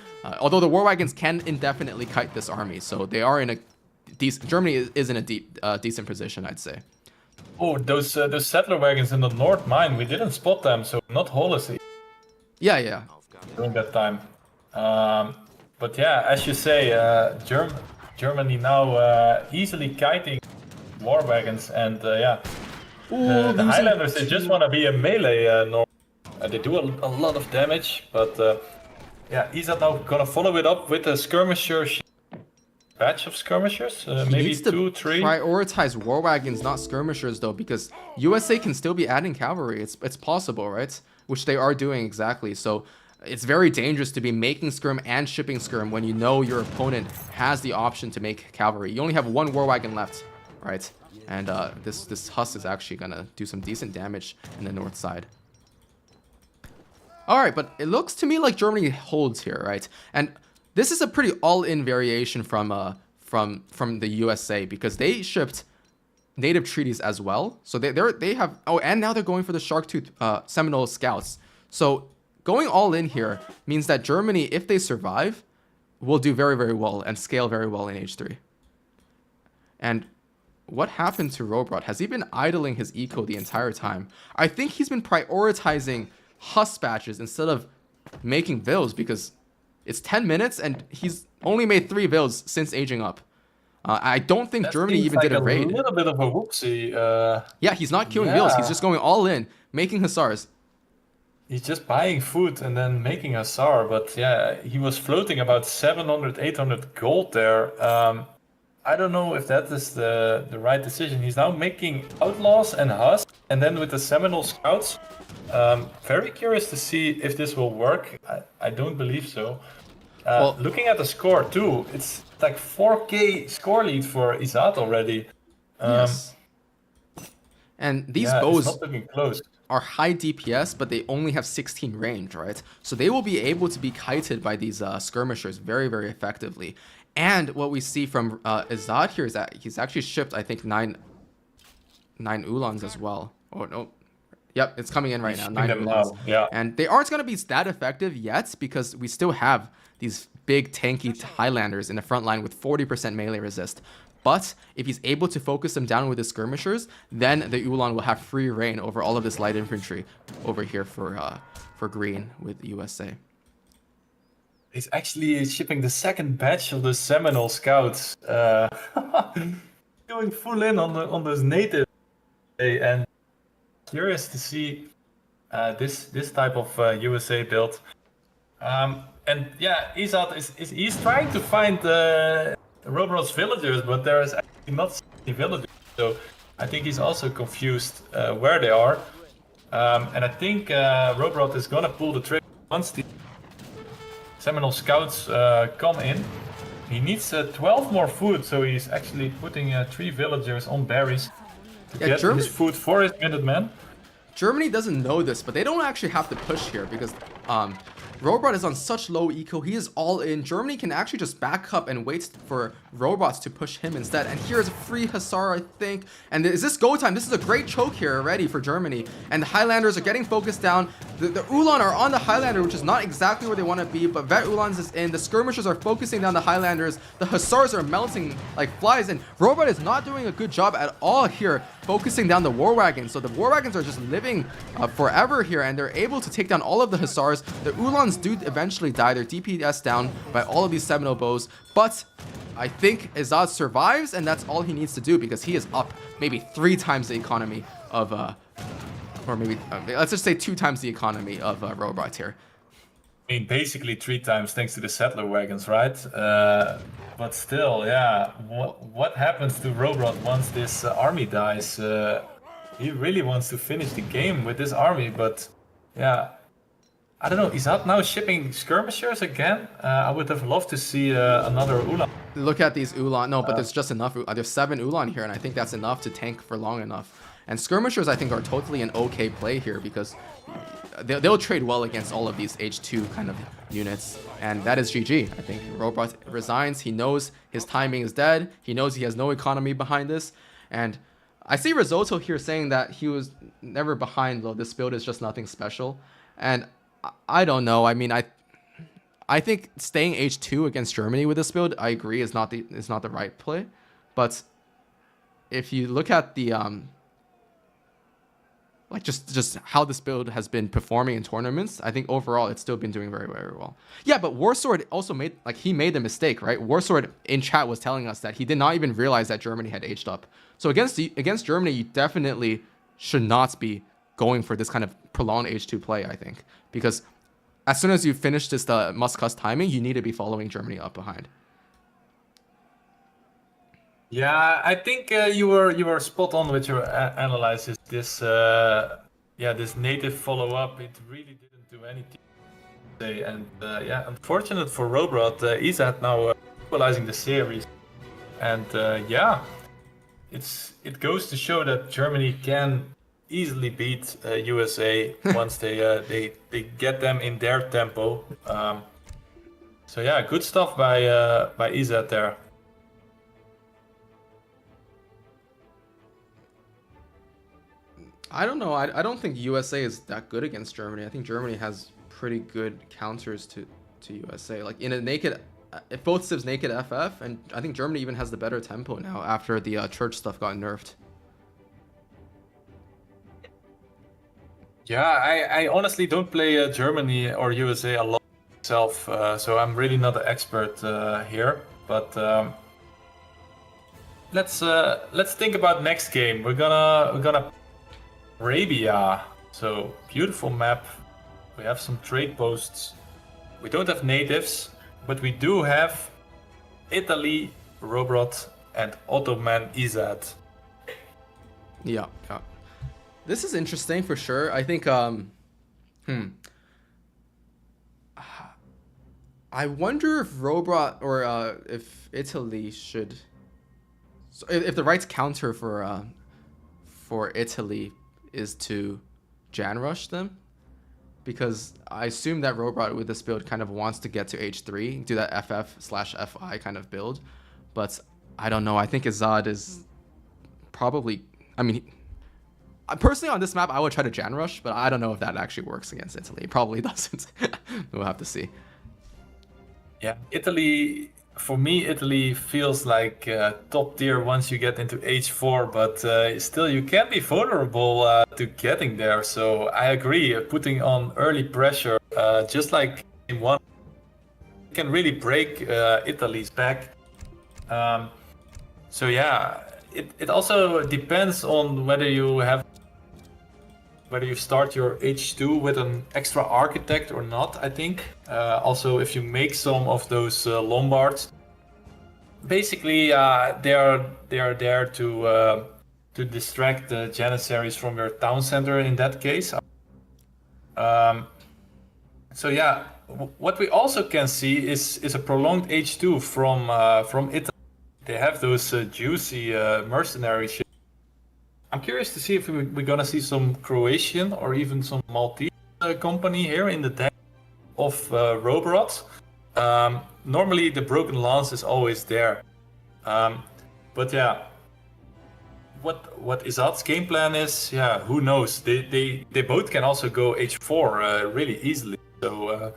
Although the war wagons can indefinitely kite this army, so they are in a decent... Germany is in a decent position, I'd say. Oh, those settler wagons in the north mine, we didn't spot them, so not Holocene. Yeah. During that time. But yeah, as you say, Germany now easily kiting war wagons, and yeah, Ooh, the Highlanders, they just want to be a melee north. They do a lot of damage, but yeah, Ezad now gonna follow it up with a skirmisher batch of skirmishers, maybe 2, 3. Prioritize war wagons, not skirmishers, though, because USA can still be adding cavalry. It's possible, right? Which they are doing exactly. So it's very dangerous to be making skirm and shipping skirm when you know your opponent has the option to make cavalry. You only have 1 war wagon left, right? And this Huss is actually gonna do some decent damage in the north side. All right, but it looks to me like Germany holds here, right? And this is a pretty all-in variation from the USA, because they shipped native treaties as well. So they have... oh, and now they're going for the Sharktooth Seminole Scouts. So going all in here means that Germany, if they survive, will do very, very well and scale very well in H3. And what happened to Rohbrot? Has he been idling his eco the entire time? I think he's been prioritizing Huss batches instead of making vills, because it's 10 minutes and he's only made 3 vills since aging up. I don't think that Germany even did a raid. A little bit of a whoopsie. Yeah, he's not queuing vills. He's just going all in, making hussars. He's just buying food and then making hussar. But yeah, he was floating about 700, 800 gold there. I don't know if that is the right decision. He's now making outlaws and Huss, and then with the Seminole Scouts. Very curious to see if this will work. I don't believe so. Well, looking at the score too, it's like 4k score lead for Ezad already. Yes. And these bows it's not looking close. Are high DPS, but they only have 16 range, right? So they will be able to be kited by these skirmishers very, very effectively. And what we see from Ezad here is that he's actually shipped, I think, 9 Ulans as well. Oh, no. Yep, it's coming in right now. 9 Ulans. Yeah. And they aren't going to be that effective yet, because we still have these big tanky Highlanders in the front line with 40% melee resist. But if he's able to focus them down with his skirmishers, then the Ulan will have free reign over all of this light infantry over here for green with USA. He's actually shipping the second batch of the Seminole Scouts, going full in on those native, and curious to see this type of USA build. And yeah, Ezad he's trying to find Rohbrot's villagers, but there is actually not any villagers. So I think he's also confused where they are. And I think Rohbrot is gonna pull the trigger once the Seminole Scouts come in. He needs 12 more food, so he's actually putting 3 villagers on berries to get his food for his Minutemen. Germany doesn't know this, but they don't actually have to push here, because Rohbrot is on such low eco. He is all in. Germany can actually just back up and wait for Rohbrot to push him instead. And here's a free hussar, I think. And is this go time? This is a great choke here already for Germany. And the Highlanders are getting focused down. The Ulan are on the Highlander, which is not exactly where they want to be, but Vet Ulans is in. The skirmishers are focusing down the Highlanders. The hussars are melting like flies, and Rohbrot is not doing a good job at all here, focusing down the war wagons. So the war wagons are just living forever here, and they're able to take down all of the hussars. The Ulans do eventually die. Their DPS down by all of these Seminole bows, but I think Ezad survives, and that's all he needs to do, because he is up maybe 3 times the economy of or maybe let's just say 2 times the economy of Rohbrot here. I mean, basically 3 times thanks to the settler wagons, right? But still, yeah. What happens to Rohbrot once this army dies? He really wants to finish the game with this army, but yeah. I don't know, Ezad now shipping skirmishers again? I would have loved to see another Ulan. Look at these Ulan. No, but there's just enough. There's 7 Ulan here, and I think that's enough to tank for long enough. And skirmishers, I think, are totally an okay play here because they'll trade well against all of these H2 kind of units. And that is GG. I think Rohbrot resigns. He knows his timing is dead. He knows he has no economy behind this. And I see Risotto here saying that he was never behind, though. This build is just nothing special. And I don't know. I mean, I think staying H2 against Germany with this build, I agree, is not the right play. But if you look at the like just how this build has been performing in tournaments, I think overall it's still been doing very, very well. Yeah, but Warsword also made the mistake, right? Warsword in chat was telling us that he did not even realize that Germany had aged up. So against Germany, you definitely should not be going for this kind of prolonged H2 play, I think. Because as soon as you finish this must-cuss timing, you need to be following Germany up behind. Yeah, I think you were spot on with your analysis. This this native follow-up, it really didn't do anything. And yeah, unfortunate for Rohbrot, Ezad now equalizing the series. And yeah, it goes to show that Germany can easily beat USA once they get them in their tempo. So yeah, good stuff by Ezad there. I don't know. I don't think USA is that good against Germany. I think Germany has pretty good counters to USA. Like in a naked, if both civs naked FF, and I think Germany even has the better tempo now after the church stuff got nerfed. Yeah, I honestly don't play Germany or USA a lot myself, so I'm really not an expert here. But let's think about next game. We're gonna Arabia. So beautiful map. We have some trade posts. We don't have natives, but we do have Italy, Rohbrot, and Ottoman Ezad. Yeah. This is interesting for sure. I think I wonder if Rohbrot or if Italy should, so if the right counter for Italy is to Jan rush them, because I assume that Rohbrot with this build kind of wants to get to H3, do that FF/FI kind of build, but I don't know. I think Ezad is probably, I mean, personally on this map I would try to Jan rush, but I don't know if that actually works against Italy. It probably doesn't. We'll have to see. Yeah, Italy, for me, Italy feels like top tier once you get into H4, but still you can be vulnerable to getting there. So I agree, putting on early pressure, just like in one, can really break Italy's back. So yeah, it also depends on whether you start your H2 with an extra architect or not, I think. Also, if you make some of those Lombards, basically they are there to distract the Janissaries from your town center in that case. So yeah, what we also can see is a prolonged H2 from Italy. They have those juicy mercenary ships. I'm curious to see if we're gonna see some Croatian or even some Maltese company here in the deck of Rohbrot. Normally the broken lance is always there, but yeah, what Ezad's game plan is, yeah, who knows? They both can also go H4 really easily. So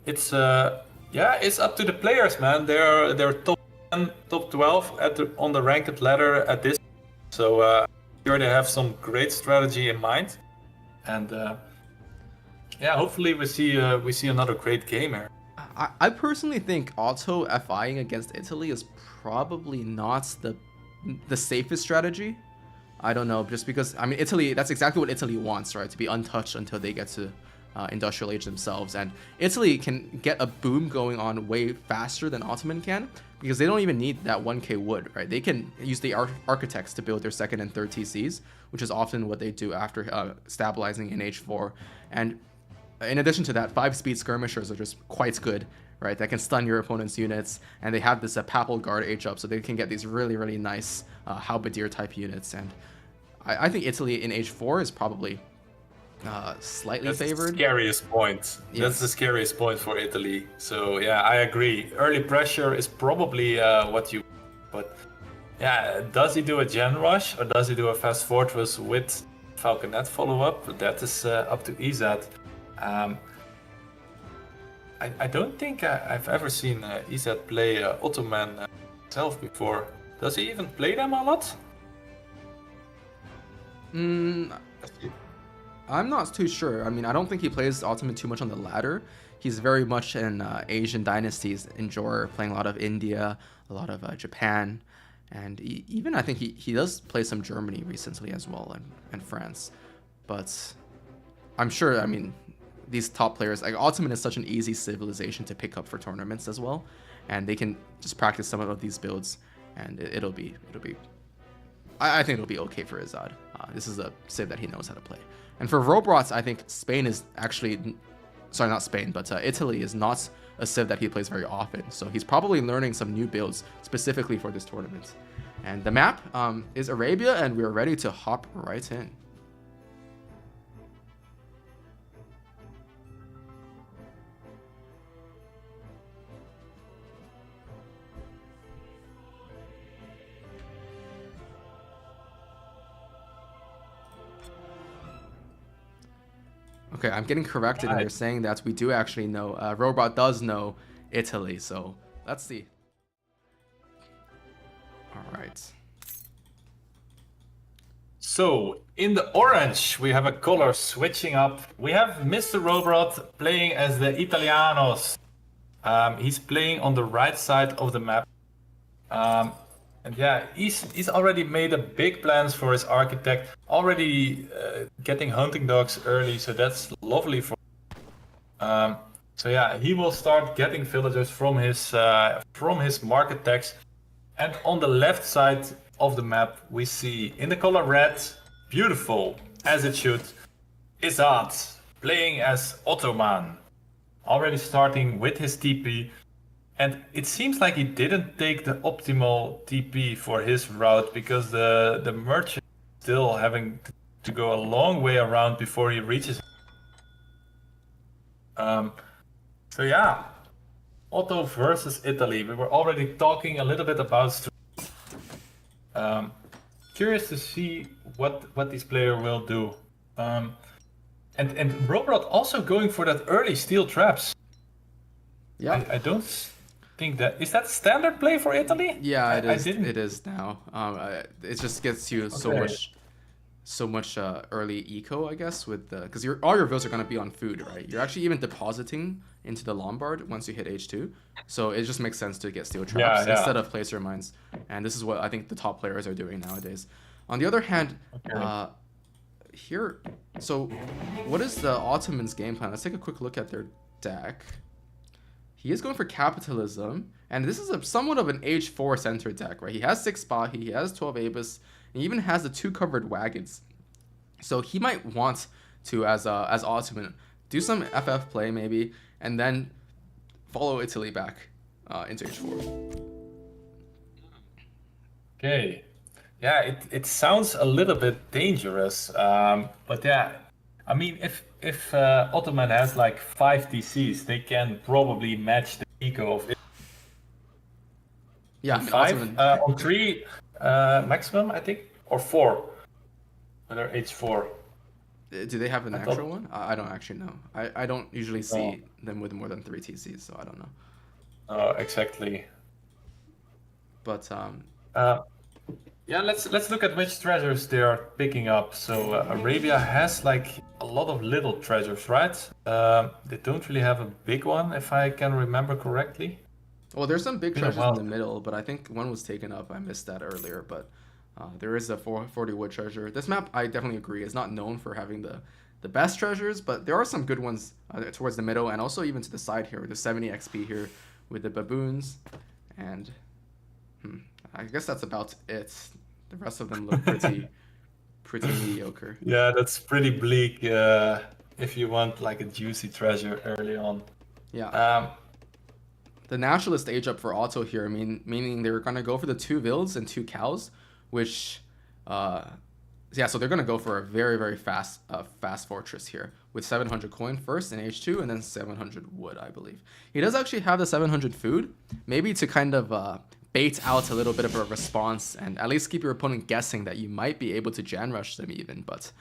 it's up to the players, man. They're top 10, top 12 on the ranked ladder at this. So. Sure, they have some great strategy in mind, and yeah, hopefully we see another great game here. I personally think auto FIing against Italy is probably not the safest strategy. I don't know, just because I mean Italy, that's exactly what Italy wants, right? To be untouched until they get to industrial age themselves, and Italy can get a boom going on way faster than Ottoman can, because they don't even need that 1k wood, right? They can use the architects to build their second and third TCs, which is often what they do after stabilizing in H4. And in addition to that, 5-speed skirmishers are just quite good, right? That can stun your opponent's units, and they have this papal guard H up, so they can get these really, really nice halberdier type units. And I think Italy in H4 is probably slightly favored. The scariest point. Yes. That's the scariest point for Italy. So yeah, I agree. Early pressure is probably what you. But yeah, does he do a gen rush or does he do a fast fortress with falconet follow up? That is up to Ezad. I don't think I've ever seen Ezad play Ottoman himself before. Does he even play them a lot? I'm not too sure. I mean, I don't think he plays Ottoman too much on the ladder. He's very much an Asian dynasties enjoyer, playing a lot of India, a lot of Japan, and even I think he does play some Germany recently as well, and France. But I'm sure, I mean, these top players, like Ottoman is such an easy civilization to pick up for tournaments as well, and they can just practice some of these builds, and it'll be. I think it'll be okay for Ezad. This is a civ that he knows how to play. And for Rohbrot, I think Spain is actually, sorry, not Spain, but Italy is not a civ that he plays very often. So he's probably learning some new builds specifically for this tournament. And the map is Arabia, and we're ready to hop right in. Okay, I'm getting corrected, and they're saying that we do actually know, Rohbrot does know Italy, so let's see. All right. So, in the orange, we have a color switching up. We have Mr. Rohbrot playing as the Italianos. He's playing on the right side of the map. And yeah, he's already made a big plans for his architect, already getting hunting dogs early, so that's lovely for him. So yeah, he will start getting villagers from his market tax. And on the left side of the map, we see in the color red, beautiful, as it should, Ezad playing as Ottoman, already starting with his TP. And it seems like he didn't take the optimal TP for his route, because the merchant is still having to go a long way around before he reaches. So yeah, Otto versus Italy. We were already talking a little bit about. Curious to see what this player will do. And Rohbrot also going for that early steel traps. Yeah, I don't think that is that standard play for Italy. Yeah, it is. It is now. It just gets you so much early eco, I guess, with the because all your votes are gonna be on food, right? You're actually even depositing into the Lombard once you hit H2, so it just makes sense to get steel traps instead of placer mines, and this is what I think the top players are doing nowadays. On the other hand, here, so what is the Ottomans' game plan? Let's take a quick look at their deck. He is going for capitalism, and this is somewhat of an H4 center deck, right? He has 6 Spahi, he has 12 Abus, and he even has the 2 covered wagons. So he might want to, as Ottoman, do some FF play maybe, and then follow Italy back into H4. Okay. Yeah, it sounds a little bit dangerous, but yeah, I mean, if Ottoman has like 5 DCs, they can probably match the eco of it. Yeah, 5 on 3 maximum, I think, or 4. When they're H4. Do they have an actual one? I don't actually know. I don't usually see them with more than 3 TCs, so I don't know. Exactly. But yeah, let's look at which treasures they are picking up. So Arabia has like a lot of little treasures, right? They don't really have a big one, if I can remember correctly. Well, there's some big treasures in the middle, but I think one was taken up. I missed that earlier, but there is a 40 wood treasure. This map, I definitely agree, is not known for having the best treasures, but there are some good ones towards the middle and also even to the side here with the 70 XP here with the baboons. And I guess that's about it. The rest of them look pretty mediocre. Yeah, that's pretty bleak if you want like a juicy treasure early on. Yeah. The naturalist age up for Otto here, meaning they're gonna go for the 2 vills and 2 cows, which so they're gonna go for a very fast fortress here with 700 coin first in H2 and then 700 wood, I believe. He does actually have the 700 food, maybe to kind of bait out a little bit of a response and at least keep your opponent guessing that you might be able to Jan rush them even, but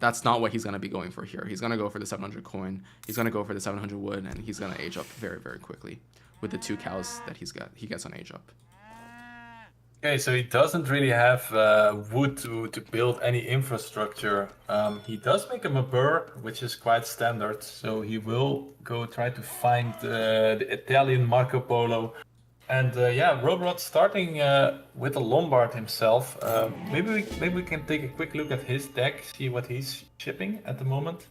that's not what he's going to be going for here. He's going to go for the 700 coin, he's going to go for the 700 wood, and he's going to age up very quickly with the 2 cows that he gets on age up. Okay, so he doesn't really have wood to build any infrastructure. He does make him a burr, which is quite standard, so he will go try to find the Italian Marco Polo. And Rohbrot starting with a Lombard himself. Maybe we can take a quick look at his deck, see what he's shipping at the moment.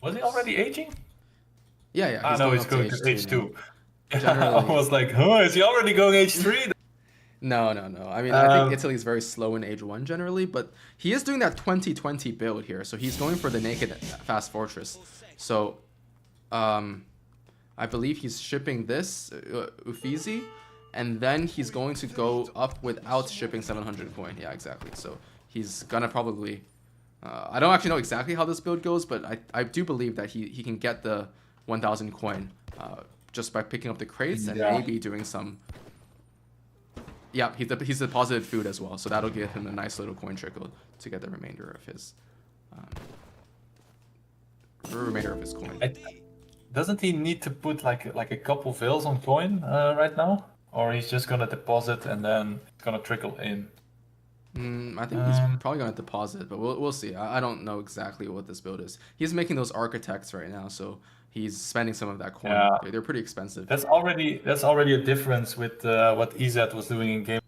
Was he already aging? Yeah. No, he's going to H2. Generally, I was like, is he already going H3? No. I mean, I think Italy is very slow in age 1 generally, but he is doing that 2020 build here, so he's going for the naked fast fortress. So, I believe he's shipping this Uffizi, and then he's going to go up without shipping 700 coin. Yeah, exactly. So he's gonna probably. I don't actually know exactly how this build goes, but I do believe that he can get the 1,000 coin just by picking up the crates and maybe doing some. Yeah, he's deposited food as well, so that'll give him a nice little coin trickle to get the remainder of his coin. Doesn't he need to put like a couple vills on coin right now, or he's just gonna deposit and then it's gonna trickle in? I think he's probably gonna deposit, but we'll see. I don't know exactly what this build is. He's making those architects right now, so he's spending some of that coin. Yeah. They're pretty expensive. That's already a difference with what Ezad was doing in game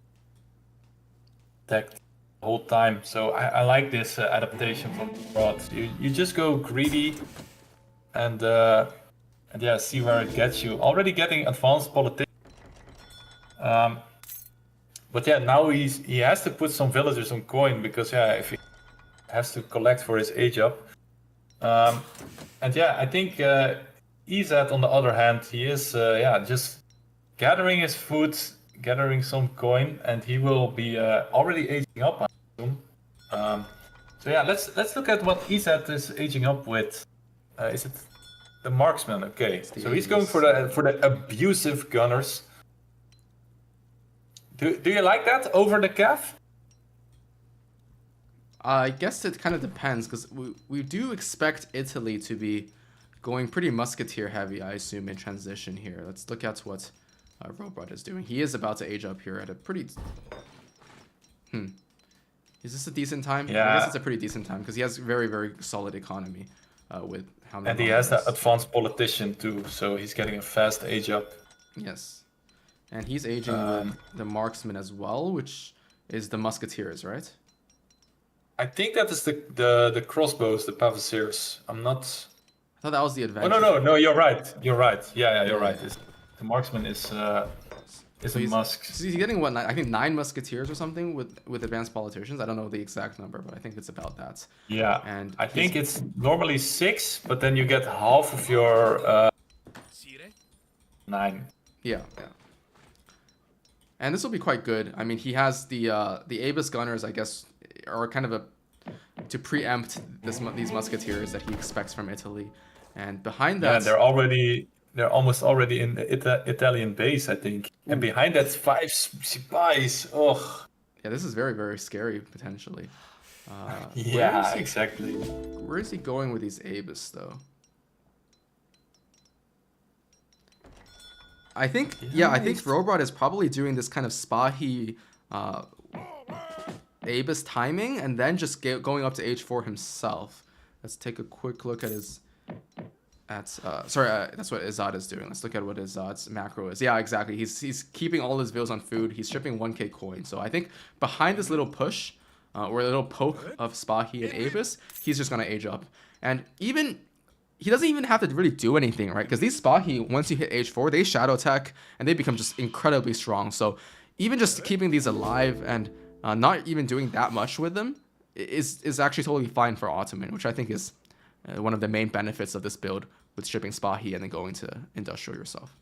tech the whole time. So I like this adaptation from Rohbrot. You just go greedy and see where it gets you. Already getting advanced politics. But now he has to put some villagers on coin because if he has to collect for his age up. I think Ezad on the other hand, he is just gathering his food, gathering some coin, and he will be already aging up, I assume. Let's look at what Ezad is aging up with. Is it the marksman? Okay, so he's going for the abusive gunners. Do you like that over the Cav? I guess it kind of depends, because we do expect Italy to be going pretty musketeer heavy, I assume, in transition here. Let's look at what Rohbrot is doing. He is about to age up here at a pretty... Is this a decent time? Yeah. I guess it's a pretty decent time, because he has very solid economy with how many... And he has that advanced politician too, so he's getting a fast age up. Yes. And he's aging with the marksman as well, which is the musketeers, right? I think that is the crossbows, the pavasiers. I'm not... I thought that was the adventure. Oh, no, you're right. You're right. Yeah, you're right. The marksman is a musk. So he's getting what, I think 9 musketeers or something with advanced politicians. I don't know the exact number, but I think it's about that. Yeah, and I think it's normally 6, but then you get half of your 9. Yeah. And this will be quite good. I mean, he has the Abyss gunners, I guess, are kind of to preempt these musketeers that he expects from Italy. And behind that... Yeah, they're almost already in the Italian base, I think. And behind that's 5 spies. Oh. Yeah, this is very scary, potentially. Exactly. Where is he going with these Abyss, though? I think Rohbrot is probably doing this kind of Spahi Abyss timing and then just going up to H4 himself. Let's take a quick look at his... that's what Ezad is doing. Let's look at what Ezad's macro is. Yeah, exactly. He's keeping all his vills on food. He's shipping 1k coin. So I think behind this little push, or a little poke of Spahi and Avis, he's just gonna age up. And even he doesn't even have to really do anything, right? Because these Spahi, once you hit age 4, they shadow tech and they become just incredibly strong. So even just keeping these alive and not even doing that much with them is actually totally fine for Ottoman, which I think is one of the main benefits of this build with shipping Spahi and then going to industrial yourself.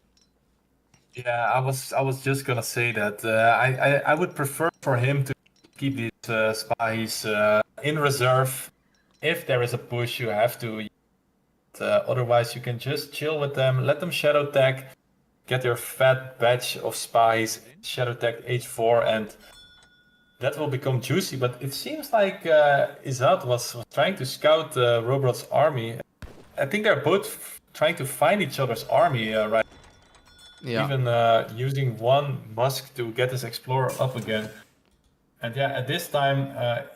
Yeah, I was just gonna say that I would prefer for him to keep these spies in reserve. If there is a push, you have to. Otherwise, you can just chill with them, let them shadow tag, get your fat batch of spies, shadow tag H4, and that will become juicy. But it seems like Ezad was trying to scout Rohbrot's army. I think they're both trying to find each other's army right. Yeah. Even using one Musk to get his Explorer up again. And yeah, at this time,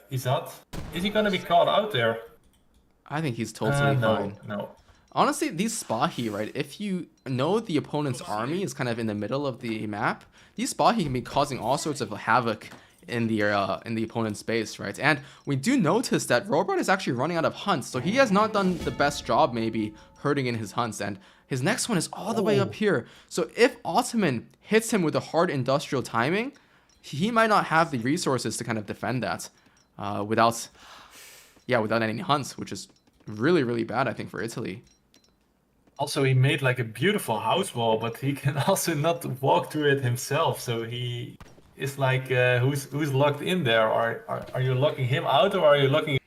Ezad, is he gonna be caught out there? I think he's totally fine. No. Honestly, these Spahi, right? If you know the opponent's army is kind of in the middle of the map, these Spahi can be causing all sorts of havoc in the opponent's base, right? And we do notice that Rohbrot is actually running out of hunts, so he has not done the best job maybe hurting in his hunts, and his next one is all the way up here. So if Ottoman hits him with a hard industrial timing, he might not have the resources to kind of defend that without any hunts, which is really, really bad, I think, for Italy. Also, he made like a beautiful house wall, but he can also not walk through it himself. So he is like, who's locked in there? Are you locking him out, or are you locking?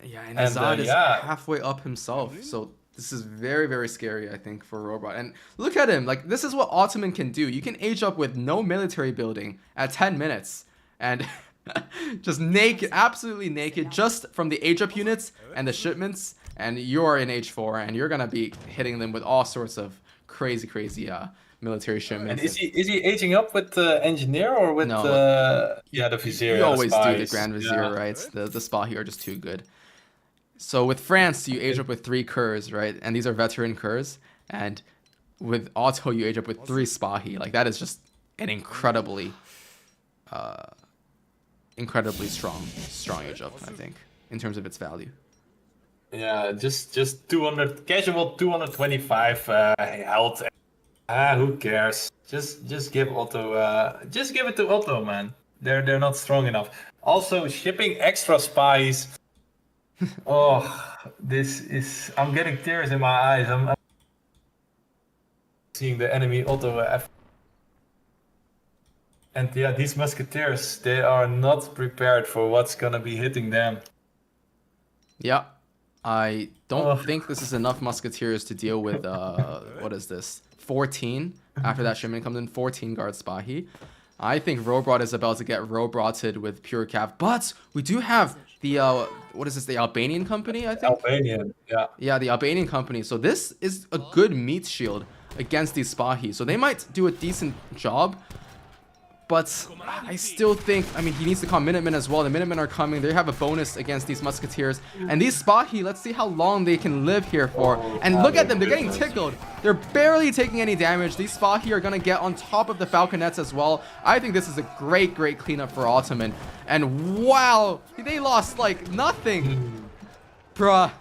Yeah, and Ezad is halfway up himself. So this is very, very scary, I think, for Rohbrot. And look at him. Like, this is what Ottoman can do. You can age up with no military building at 10 minutes. And just naked, absolutely naked, just from the age up units and the shipments. And you're in H4, and you're going to be hitting them with all sorts of crazy military shipments. And is he aging up with the engineer or with the vizier? You always do the Grand Vizier, right? The Spahi are just too good. So with France, you age up with 3 Kurs, right? And these are veteran Kurs. And with Otto, you age up with 3 Spahi. Like, that is just an incredibly strong age up, I think, in terms of its value. Yeah, just 200 casual 225 health. Who cares? Just give Otto. Just give it to Otto, man. They're not strong enough. Also, shipping extra spies. Oh, this is. I'm getting tears in my eyes. I'm seeing the enemy Otto. And yeah, these musketeers, they are not prepared for what's gonna be hitting them. Yeah. I don't think this is enough musketeers to deal with, what is this, 14? After that shipment comes in, 14 guard Spahi. I think Rohbrot is about to get Rohbroted with pure cav. But we do have the, what is this, the Albanian company, I think? Albanian, yeah. Yeah, the Albanian company. So this is a good meat shield against these Spahi. So they might do a decent job. But I still think, I mean, he needs to call Minutemen as well. The Minutemen are coming. They have a bonus against these Musketeers. And these Spahi, let's see how long they can live here for. And look at them. They're getting tickled. They're barely taking any damage. These Spahi are going to get on top of the Falconets as well. I think this is a great cleanup for Ottoman. And wow, they lost like nothing. Bruh.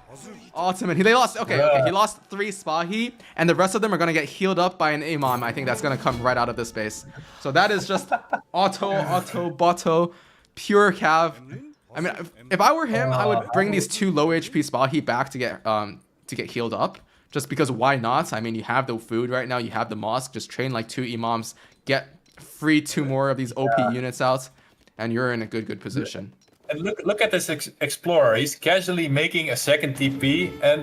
Ottoman. They lost. Okay. He lost 3 Spahi, and the rest of them are gonna get healed up by an Imam. I think that's gonna come right out of this base. So that is just Botto, pure cav. I mean, if I were him, I would bring these 2 low HP Spahi back to get healed up. Just because why not? I mean, you have the food right now. You have the mosque. Just train like 2 Imams. Get free 2 more of these OP units out, and you're in a good position. And look at this Explorer. He's casually making a second TP and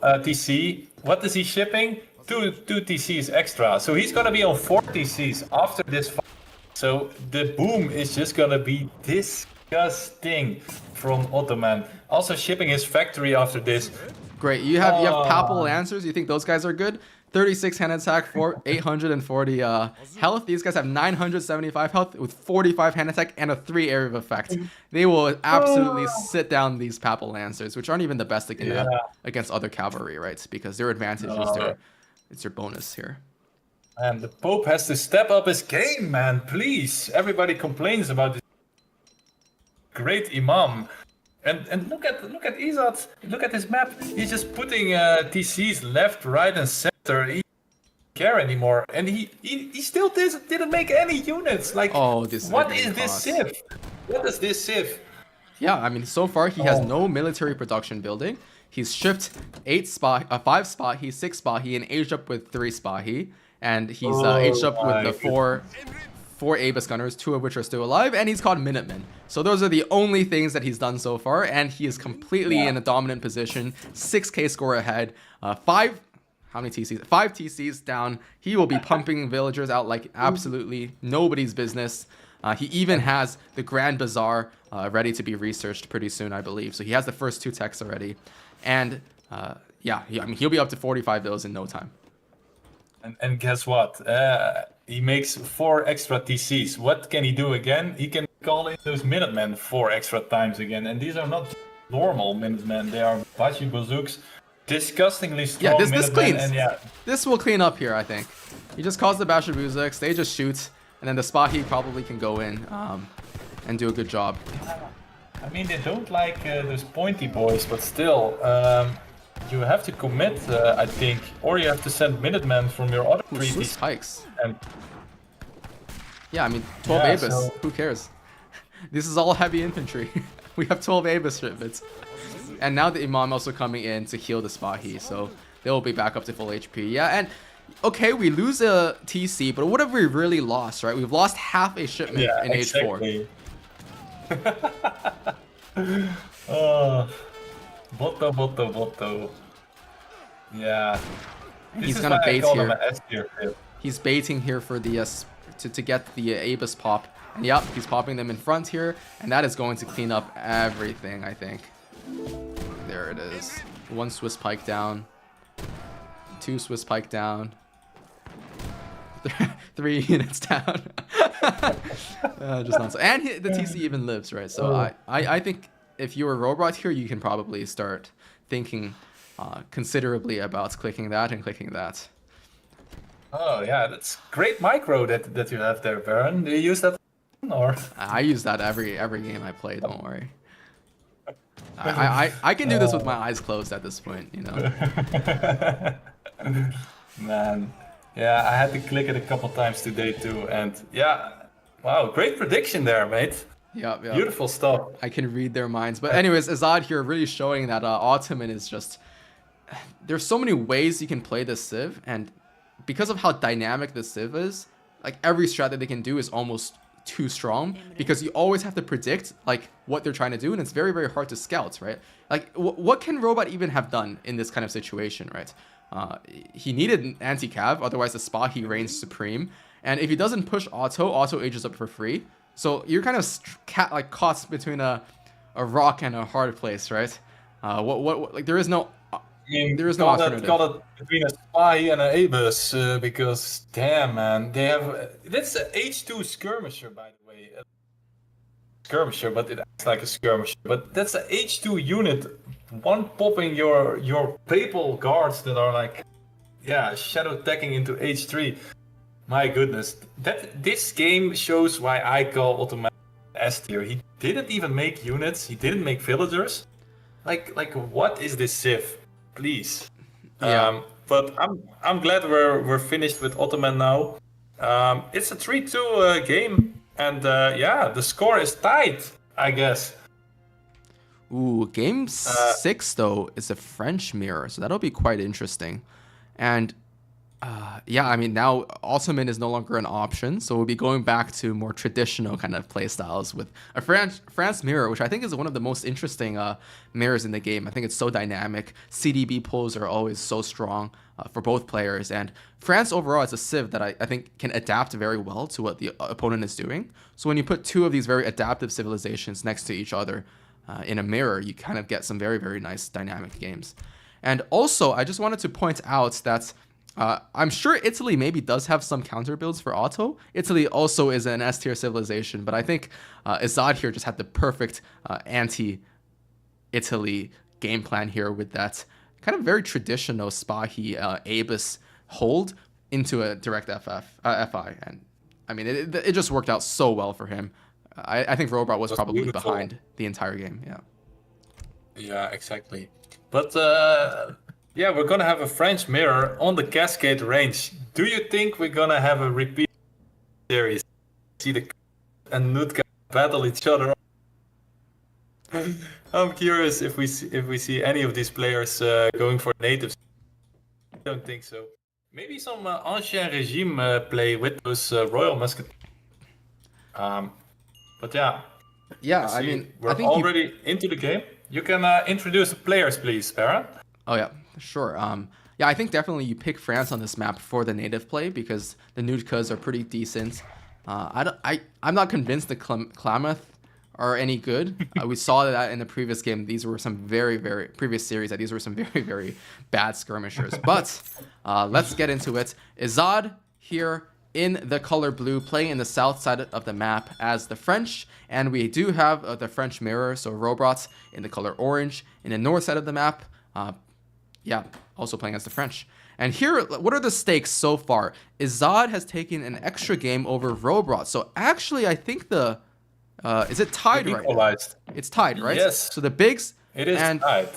a TC. What is he shipping? Two TCs extra. So he's gonna be on 4 TCs after this fight. So the boom is just gonna be disgusting from Ottoman. Also shipping his factory after this. Great. You have Papal Lancers. You think those guys are good? 36 hand attack for 840 health. These guys have 975 health with 45 hand attack and a 3 area of effect. They will absolutely sit down these Papal Lancers, which aren't even the best against other cavalry, right? Because their advantage is their bonus here. And the Pope has to step up his game, man. Please. Everybody complains about this great imam. And look at Ezad. Look at his map. He's just putting TCs left, right, and center. He doesn't care anymore, and he still didn't make any units. Like, what is this Civ? What is this Civ? Yeah, I mean, so far he has no military production building. He's shipped 5 Spahi, 6 Spahi, and aged up with 3 Spahi, and he's aged up with the 4 Abyss Gunners, 2 of which are still alive, and he's caught Minutemen. So those are the only things that he's done so far, and he is completely in a dominant position. 6k score ahead. 5 TCs? 5 TCs down. He will be pumping villagers out like absolutely nobody's business. He even has the Grand Bazaar ready to be researched pretty soon, I believe. So he has the first 2 techs already. And I mean, he'll be up to 45 villas in no time. And guess what? He makes 4 extra TCs. What can he do again? He can call in those Minutemen 4 extra times again. And these are not normal Minutemen. They are Bashi Bazooks. Disgustingly strong. Yeah, this cleans. And this will clean up here, I think. He just calls the Bashi Bazooks. They just shoot. And then the Spahi probably can go in and do a good job. I mean, they don't like those pointy boys, but still, you have to commit, I think, or you have to send Minutemen from your other 3 Swiss hikes. And yeah, I mean, 12 Abyss. Who cares? This is all heavy infantry. We have 12 Abyss shipments. And now the Imam also coming in to heal the Spahi, so they will be back up to full HP. Yeah, and okay, we lose a TC, but what have we really lost, right? We've lost half a shipment in exactly. H4. Botto. Yeah. He's gonna bait here. He's baiting here for the to get the Abyss pop. And yep, he's popping them in front here, and that is going to clean up everything, I think. There it is. 1 Swiss pike down. 2 Swiss pike down. 3 units down. Just nonsense. And the TC even lives, right? So I think if you were Rohbrot here, you can probably start thinking considerably about clicking that and clicking that. Oh yeah, that's great micro that you have there, Baron. Do you use that or? I use that every game I play. Don't worry. I can do this with my eyes closed at this point, you know. Man, yeah, I had to click it a couple times today too, and yeah, wow, great prediction there, mate. Yeah. Beautiful stuff. I can read their minds. But anyways, Ezad here really showing that Ottoman is just... There's so many ways you can play this Civ, and because of how dynamic this Civ is, like every strat that they can do is almost too strong, because you always have to predict like what they're trying to do, and it's very, very hard to scout, right? Like, what can Rohbrot even have done in this kind of situation, right? He needed an anti-cav, otherwise the Spahi reigns supreme, and if he doesn't push Auto ages up for free. So you're kind of caught between a rock and a hard place, right? Like there is no alternative. Got it between a Spahi and an Abyss because damn man, they have that's an H2 skirmisher, by the way. Skirmisher, but it acts like a skirmisher. But that's an H2 unit, one popping your papal guards that are like, yeah, shadow attacking into H3. My goodness, this game shows why I call Ottoman S tier. He didn't even make units. He didn't make villagers. Like what is this Civ? Please. Yeah. But I'm glad we're finished with Ottoman now. It's a 3-2 game, and yeah, the score is tied, I guess. Ooh, game 6 though is a French mirror, so that'll be quite interesting. And yeah, I mean, now Ottoman is no longer an option, so we'll be going back to more traditional kind of playstyles with a France mirror, which I think is one of the most interesting mirrors in the game. I think it's so dynamic. CDB pulls are always so strong for both players, and France overall is a Civ that I think can adapt very well to what the opponent is doing. So when you put 2 of these very adaptive civilizations next to each other in a mirror, you kind of get some very, very nice dynamic games. And also, I just wanted to point out that I'm sure Italy maybe does have some counter builds for Otto. Italy also is an S tier civilization, but I think Ezad here just had the perfect anti-Italy game plan here with that kind of very traditional Spahi Abyss hold into a direct FI. And I mean, it just worked out so well for him. I think Rohbrot was probably beautiful. behind the entire game. Yeah. Yeah, exactly. But yeah, we're gonna have a French mirror on the Cascade range. Do you think we're gonna have a repeat series? See the and Nutka battle each other. I'm curious if we see any of these players going for natives. I don't think so. Maybe some ancien regime play with those royal musket. But yeah. Yeah, I mean, we're I think already into the game. You can introduce the players, please, Baron. Oh yeah, sure. Yeah, I think definitely you pick France on this map for the native play because the Nutkas are pretty decent. I'm not convinced the Klamath are any good. We saw that in the previous game. These were some very previous series. That these were some very bad skirmishers. But let's get into it. Ezad here in the color blue, playing in the south side of the map as the French, and we do have the French mirror, so Rohbrot in the color orange. In the north side of the map, yeah, also playing as the French. And here, what are the stakes so far? Ezad has taken an extra game over Rohbrot, so actually I think the is it tied right now? It's tied, right? Yes. So the bigs it is tied.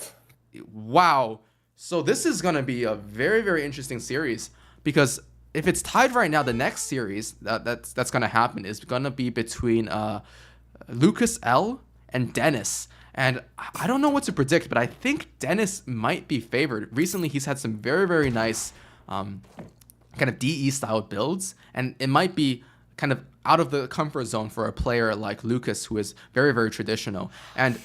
Wow. So this is gonna be a very interesting series because if it's tied right now, the next series that's gonna happen is gonna be between Lucas L and Dennis. And I don't know what to predict, but I think Dennis might be favored. Recently, he's had some very nice kind of DE style builds, and it might be kind of out of the comfort zone for a player like Lucas, who is very traditional. And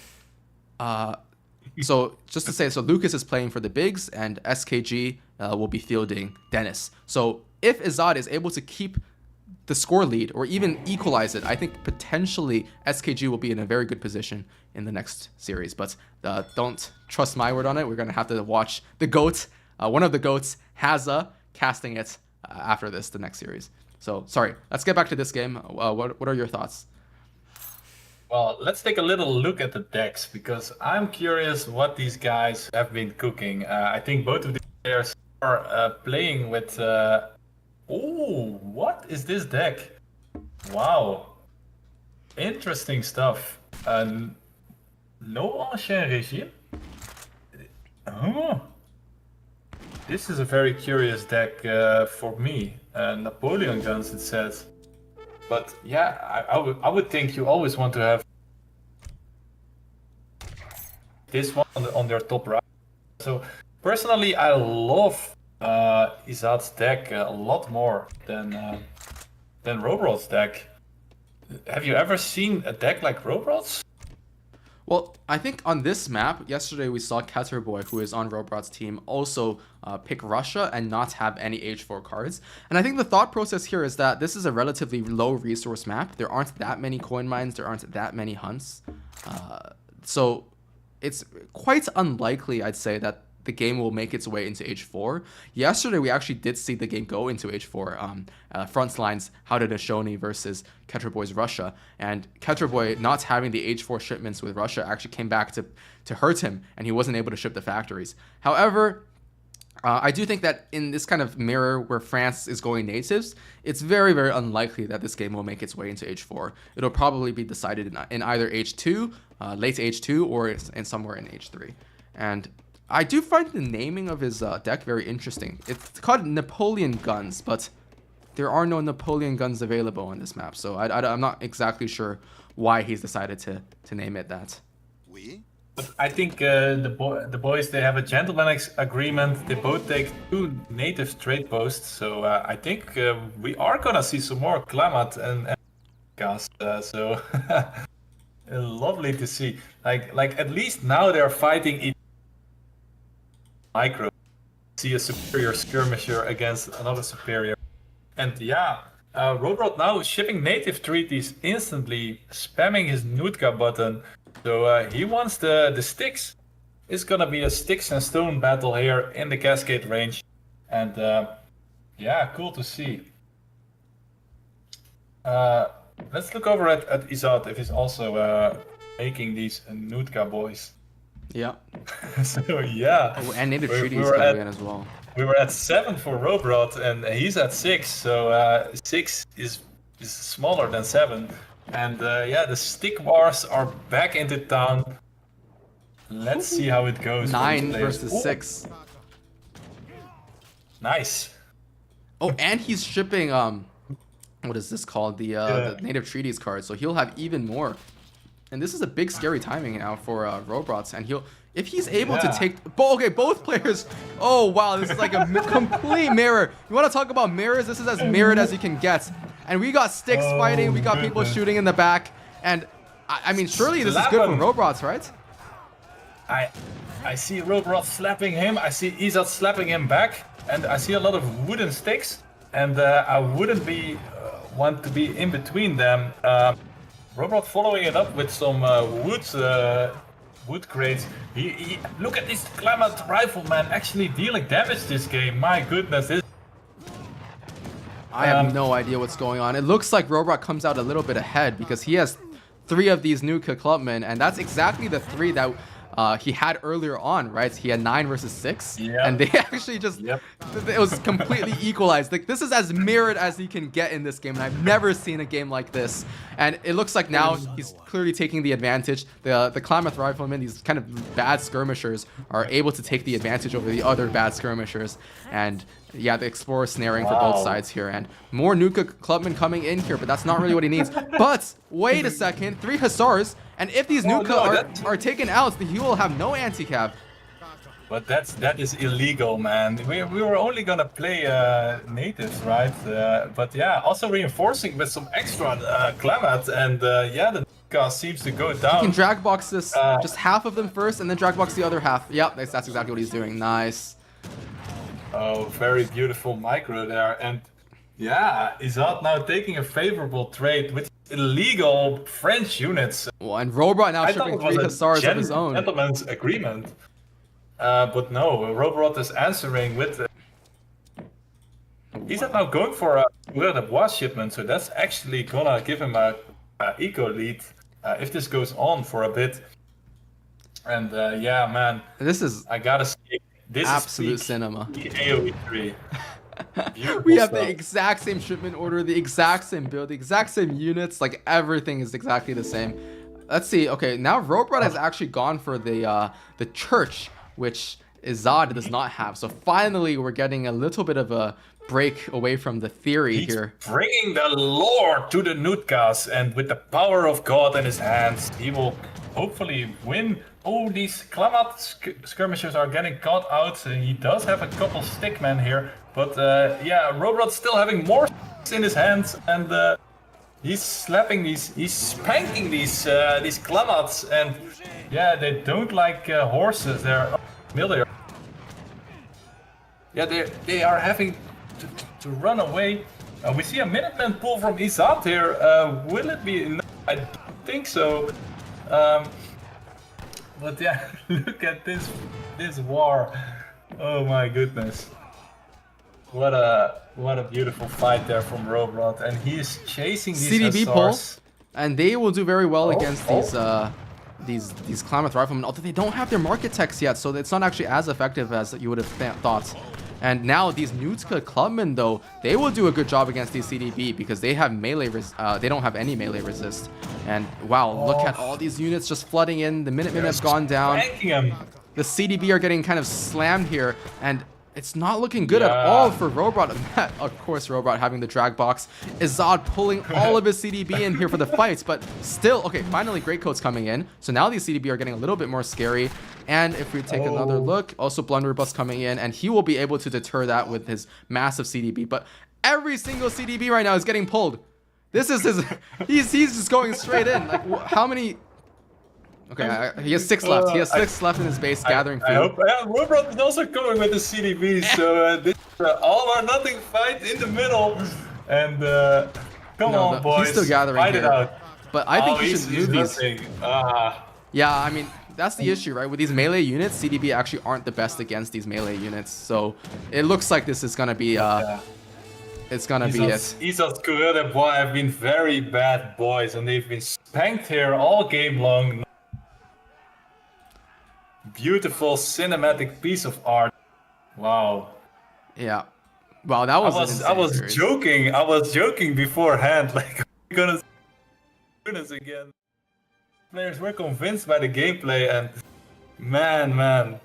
so just to say, so Lucas is playing for the bigs, and SKG will be fielding Dennis. So if Ezad is able to keep the score lead or even equalize it, I think potentially SKG will be in a very good position in the next series. But don't trust my word on it. We're going to have to watch the GOAT, one of the GOATs, Haza, casting it after the next series. So, sorry, let's get back to this game. What are your thoughts? Well, let's take a little look at the decks, because I'm curious what these guys have been cooking. I think both of these players are playing with... Oh, what is this deck? Wow. Interesting stuff. No Ancien Regime? Oh. This is a very curious deck for me. Napoleon guns, it says. But yeah, I would think you always want to have this one on their top right. So personally, I love Ezad's deck a lot more than Rohbrot's deck. Have you ever seen a deck like Rohbrot's? Well, I think on this map, yesterday we saw Ketterboy, who is on Rohbrot's team, also pick Russia and not have any H4 cards. And I think the thought process here is that this is a relatively low resource map. There aren't that many coin mines. There aren't that many hunts. So it's quite unlikely, I'd say, that the game will make its way into H4. Yesterday, we actually did see the game go into H4. Front lines, Haudenosaunee versus Ketterboy's Russia. And Ketterboy not having the H4 shipments with Russia actually came back to hurt him, and he wasn't able to ship the factories. However, I do think that in this kind of mirror where France is going natives, it's very unlikely that this game will make its way into H4. It'll probably be decided in either H2, late H2, or in somewhere in H3. And I do find the naming of his deck very interesting. It's called Napoleon Guns, but there are no Napoleon Guns available on this map, so I'm not exactly sure why he's decided to name it that. Oui. But I think the boys, they have a gentleman's agreement. They both take 2 native trade posts, so I think we are gonna see some more Klamath and cast. So lovely to see. Like at least now they're fighting each micro. See a superior skirmisher against another superior. And yeah, Rohbrot now shipping native treaties instantly, spamming his Nutka button. So he wants the sticks. It's gonna be a sticks and stone battle here in the Cascade range. And yeah, cool to see. Let's look over at Ezad if he's also making these Nutka boys. Yeah. So yeah. Oh, and native treaties coming in as well. We were at 7 for Rohbrot, and he's at 6. So 6 is smaller than 7. And yeah, the stick wars are back into town. Let's see how it goes. 9 versus 6. Nice. Oh, and he's shipping what is this called? The native treaties card, so he'll have even more. And this is a big scary timing now for Rohbrot, and if he's able to take both players. Oh wow, this is like a complete mirror. You want to talk about mirrors? This is as mirrored as you can get. And we got sticks fighting, we got people shooting in the back, and I mean surely this is good for Rohbrot, right? I see Rohbrot slapping him. I see Ezad slapping him back, and I see a lot of wooden sticks. And I wouldn't want to be in between them. Rohbrot following it up with some wood crates. Look at this Clement rifleman actually dealing damage this game. My goodness, this. I have no idea what's going on. It looks like Rohbrot comes out a little bit ahead because he has 3 of these new Clubmen, and that's exactly the 3 that he had earlier on, right? He had 9 versus 6, and they actually just, it was completely equalized. Like, this is as mirrored as you can get in this game, and I've never seen a game like this. And it looks like now he's clearly taking the advantage. The Klamath Riflemen, these kind of bad skirmishers, are able to take the advantage over the other bad skirmishers. And yeah, the Explorer snaring for both sides here, and more Nuka Clubmen coming in here, but that's not really what he needs. But wait a second, 3 Hussars, and if these Nuka are taken out, he will have no anti-cav. But that is illegal, man. We were only gonna play natives, right? But yeah, also reinforcing with some extra Klamath, and yeah, the Nuka seems to go down. He can drag box this, just half of them first, and then drag box the other half. Yep, that's exactly what he's doing. Nice. Oh, very beautiful micro there. And yeah, Ezad now taking a favorable trade with illegal French units. Well, and Rohbrot now shipping 3 Hussars of his own. Gentleman's agreement. But no, Rohbrot is answering with... Ezad now going for a Bois shipment, so that's actually gonna give him a eco lead if this goes on for a bit. And yeah, man, this is... I gotta say, this absolute is cinema. The AoE 3. We have the exact same shipment order, the exact same build, the exact same units, like everything is exactly the same. Let's see. Okay, now Rohbrot has actually gone for the church, which Ezad does not have. So finally, we're getting a little bit of a break away from the theory here. Bringing the Lord to the Nutkas, and with the power of God in his hands, he will hopefully win. Oh, these Klamath skirmishers are getting caught out. He does have a couple stickmen here, but yeah, Rohbrot still having more in his hands, and he's slapping he's spanking these Klamaths, and yeah, they don't like horses. They're familiar. Yeah, they are having to run away. We see a Minuteman pull from Ezad here. Will it be enough? I don't think so. But yeah, look at this war. Oh my goodness. What a beautiful fight there from Rohbrot, and he is chasing these CDB Hussars. pull, and they will do very well against these Klamath Riflemen, although they don't have their market techs yet, so it's not actually as effective as you would have thought. And now these Nutka Clubmen, though, they will do a good job against these CDB because they have melee they don't have any melee resist. And wow, look at all these units just flooding in. The Minutemen have gone down. The CDB are getting kind of slammed here, and it's not looking good at all for Rohbrot. Of course, Rohbrot having the drag box. Ezad pulling all of his CDB in here for the fights, but still, okay, finally Greatcoat's coming in. So now these CDB are getting a little bit more scary. And if we take another look, also Blunderbuss coming in, and he will be able to deter that with his massive CDB. But every single CDB right now is getting pulled. This is his, he's just going straight in. Like, how many... Okay, he has 6 left. He has 6 left in his base, gathering food. I hope Rohbrot is also coming with the CDB, so this all or nothing fight in the middle. And come on, boys, he's still gathering fight here. It out. But I think he should move these. Yeah, I mean, that's the issue, right? With these melee units, CDB actually aren't the best against these melee units. So it looks like this is gonna be it's gonna be it. Ezad's Coureur de Bois have been very bad boys, and they've been spanked here all game long. Beautiful cinematic piece of art. Wow. Yeah. Wow, that was I was joking beforehand, like we're gonna units again. Players were convinced by the gameplay, and man,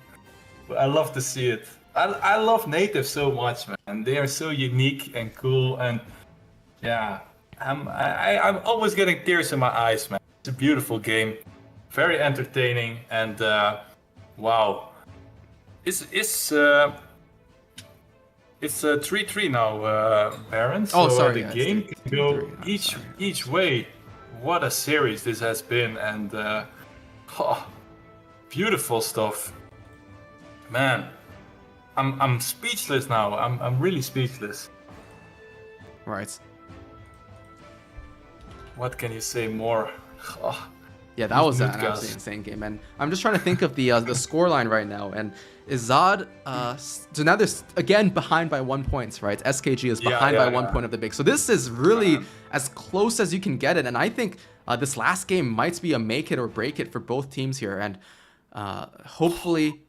I love to see it. I love native so much, man. They are so unique and cool, and yeah, I'm almost getting tears in my eyes, man. It's a beautiful game, very entertaining, and wow, it's 3-3 now, Baron. So sorry, the game can go each way. What a series this has been, and beautiful stuff, man. I'm speechless now. I'm really speechless. Right. What can you say more? Yeah, that was an absolutely insane game, and I'm just trying to think of the scoreline right now. And Ezad, so now they're again behind by 1 point, right? SKG is behind by 1 point of the big. So this is really as close as you can get it, and I think this last game might be a make it or break it for both teams here, and hopefully.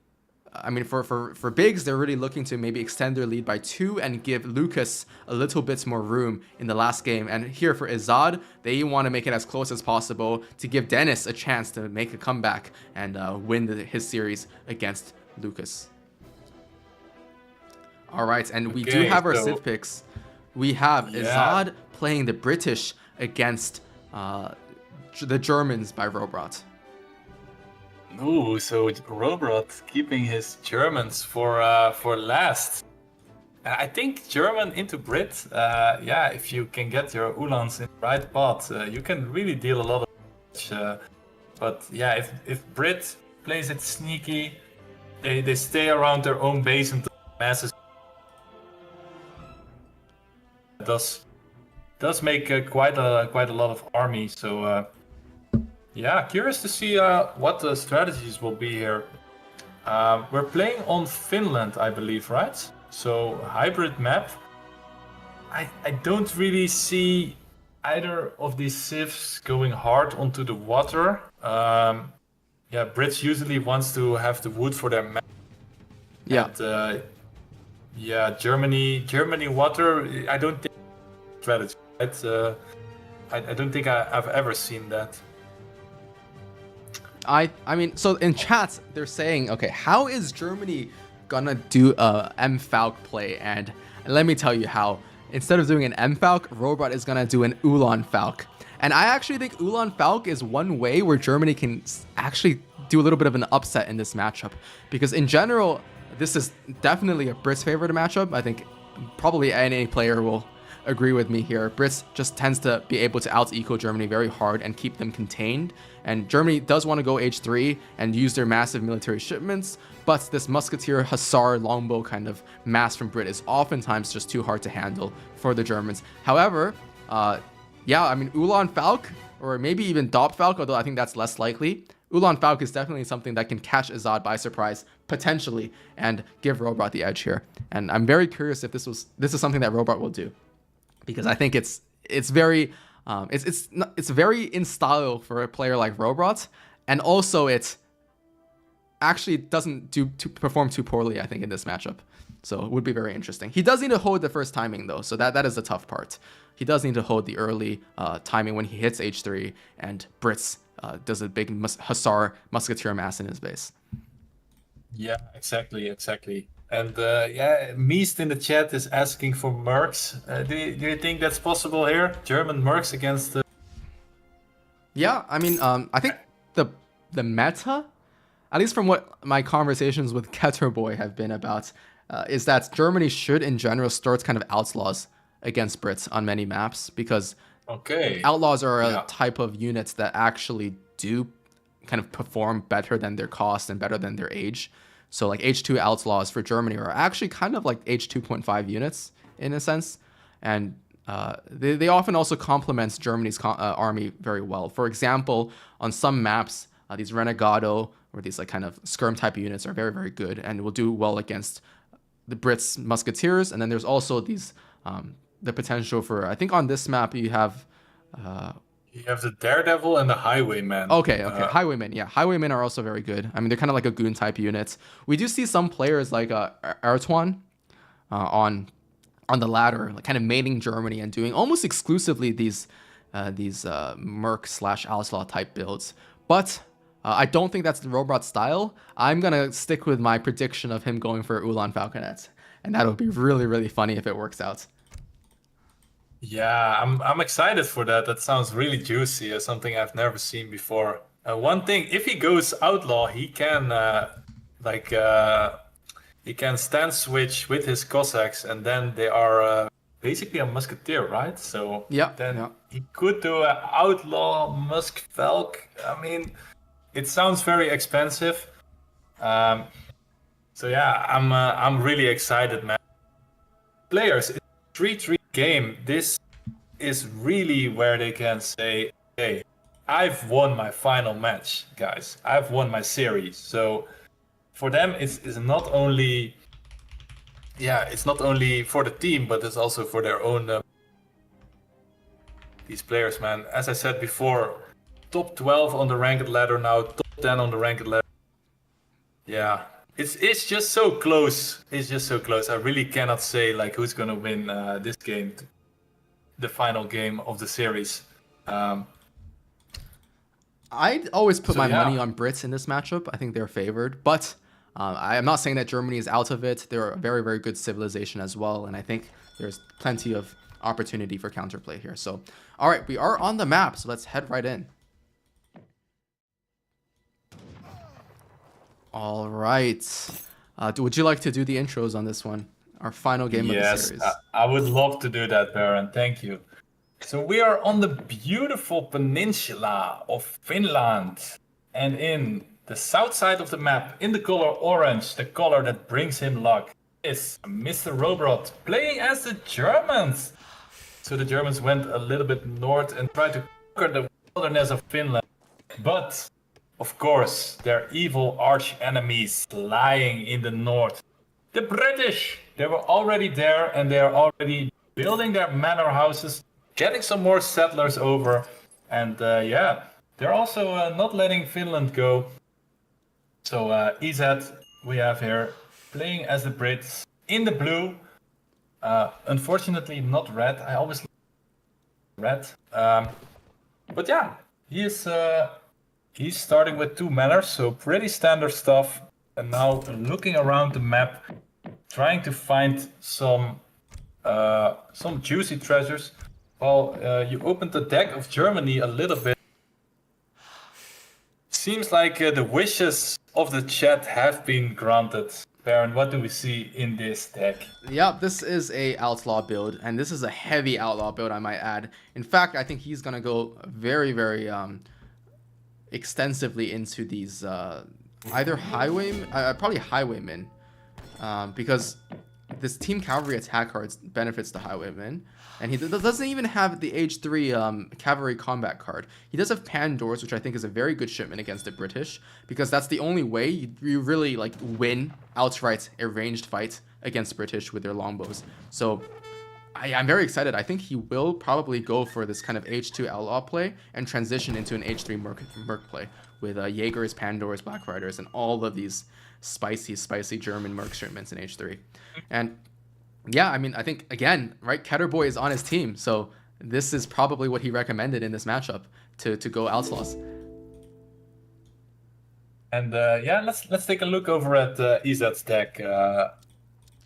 I mean, for bigs, they're really looking to maybe extend their lead by 2 and give Lucas a little bit more room in the last game. And here for Ezad, they want to make it as close as possible to give Dennis a chance to make a comeback and win his series against Lucas. All right, and we do have our Civ picks. We have Ezad playing the British against the Germans by Rohbrot. No, so Rohbrot keeping his Germans for last. I think German into Brit. If you can get your Ulans in the right path, you can really deal a lot of damage. But yeah, if Brit plays it sneaky, they stay around their own base until the masses. Does make quite a lot of army. So. Yeah, curious to see what the strategies will be here. We're playing on Finland, I believe, right? So, hybrid map. I don't really see either of these civs going hard onto the water. Brits usually wants to have the wood for their map. Yeah. And, Germany water, I don't think strategy, right? I don't think I've ever seen that. I mean, so in chat, they're saying, okay, how is Germany gonna do a M-Falk play? And let me tell you how. Instead of doing an M-Falk, Rohbrot is gonna do an Ulan Falk. And I actually think Ulan Falk is one way where Germany can actually do a little bit of an upset in this matchup. Because in general, this is definitely a Brits favorite matchup. I think probably any player will agree with me here. Brits just tends to be able to out-eco Germany very hard and keep them contained. And Germany does want to go H3 and use their massive military shipments, but this musketeer, hussar, longbow kind of mass from Brit is oftentimes just too hard to handle for the Germans. However, I mean, Ulan Falk, or maybe even Dopp Falk, although I think that's less likely. Ulan Falk is definitely something that can catch Ezad by surprise, potentially, and give Rohbrot the edge here. And I'm very curious if this is something that Rohbrot will do, because I think it's very it's very in style for a player like Rohbrot, and also it actually doesn't perform too poorly, I think, in this matchup. So it would be very interesting. He does need to hold the first timing though, so that is the tough part. He does need to hold the early timing when he hits H3 and Brits does a big hussar musketeer mass in his base. Yeah, exactly. And Meest in the chat is asking for mercs. Do you think that's possible here? German mercs against Yeah, I mean, I think the meta, at least from what my conversations with Ketterboy have been about, is that Germany should in general start kind of outlaws against Brits on many maps, because outlaws are a type of units that actually do kind of perform better than their cost and better than their age. So like H2 outlaws for Germany are actually kind of like H2.5 units in a sense. And they often also complement Germany's army very well. For example, on some maps, these Renegado or these like kind of skirm type units are very, very good and will do well against the Brits musketeers. And then there's also these the potential for, I think on this map you have the Daredevil and the Highwayman. Okay. Highwaymen, yeah. Highwaymen are also very good. I mean, they're kind of like a goon type unit. We do see some players like Ertuan on the ladder, like kind of maining Germany and doing almost exclusively these these Merc / Outlaw type builds. But I don't think that's the Rohbrot style. I'm gonna stick with my prediction of him going for Ulan Falconet, and that would be really, really funny if it works out. Yeah, I'm excited for that. That sounds really juicy. Something I've never seen before. One thing, if he goes outlaw, he can like he can stand switch with his Cossacks, and then they are basically a musketeer, right? So then he could do an outlaw Musk Falk. I mean, it sounds very expensive. So yeah, I'm really excited, man. Players, it's a 3-3 game. This is really where they can say, "Hey, I've won my final match, guys. I've won my series." So for them, it's not only, it's not only for the team, but it's also for their own. These players, man. As I said before, top 12 on the ranked ladder now, top 10 on the ranked ladder. Yeah, it's just so close. It's just so close. I really cannot say like who's gonna win this game, the final game of the series. I'd always put my money on Brits in this matchup. I think they're favored, but I am not saying that Germany is out of it. They're a very, very good civilization as well, and I think there's plenty of opportunity for counterplay here. So, all right, we are on the map, so let's head right in. All right. Would you like to do the intros on this one? Our final game of the series. Yes, I would love to do that, Baron. Thank you. So we are on the beautiful peninsula of Finland. And in the south side of the map, in the color orange, the color that brings him luck, is Mr. Rohbrot playing as the Germans. So the Germans went a little bit north and tried to conquer the wilderness of Finland. But of course, their evil arch enemies lying in the north. The British, they were already there and they are already building their manor houses, getting some more settlers over. And they're also not letting Finland go. So Ezad, we have here, playing as the Brits in the blue. Unfortunately, not red. I always like red. But yeah, he's starting with 2 manors, so pretty standard stuff. And now looking around the map, trying to find some juicy treasures. Well, you opened the deck of Germany a little bit. Seems like the wishes of the chat have been granted. Baron, what do we see in this deck? Yeah, this is a outlaw build, and this is a heavy outlaw build, I might add. In fact, I think he's gonna go very, very extensively into these either probably highwaymen, because this team cavalry attack cards benefits the highwaymen, and he doesn't even have the age 3 cavalry combat card. He does have Pandors, which I think is a very good shipment against the British, because that's the only way you really like win outright a ranged fight against British with their longbows. So I'm very excited. I think he will probably go for this kind of H2 outlaw play and transition into an H3 merc play with Jaegers, Pandors, Black Riders, and all of these spicy German merc shipments in H3. And yeah, I mean, I think, again, right, Ketterboy is on his team, so this is probably what he recommended in this matchup, to go outlaws. And let's take a look over at Ezad's deck.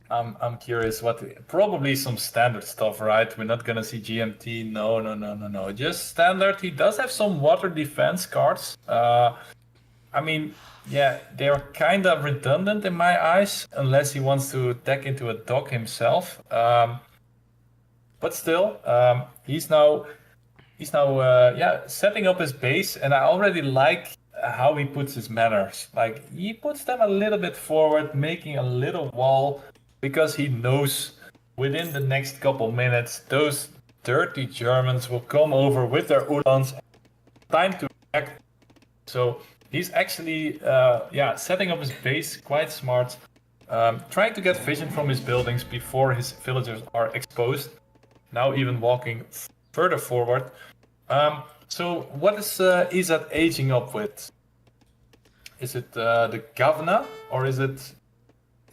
I'm curious probably some standard stuff, right? We're not gonna see GMT. No. Just standard. He does have some water defense cards. I mean, yeah, they're kind of redundant in my eyes, unless he wants to deck into a dock himself. But still, he's now setting up his base, and I already like how he puts his manors. Like, he puts them a little bit forward, making a little wall, because he knows within the next couple minutes those dirty Germans will come over with their Ulans. Time to act. So he's actually setting up his base quite smart, trying to get vision from his buildings before his villagers are exposed. Now even walking further forward. So what is Ezad aging up with? Is it the governor, or is it?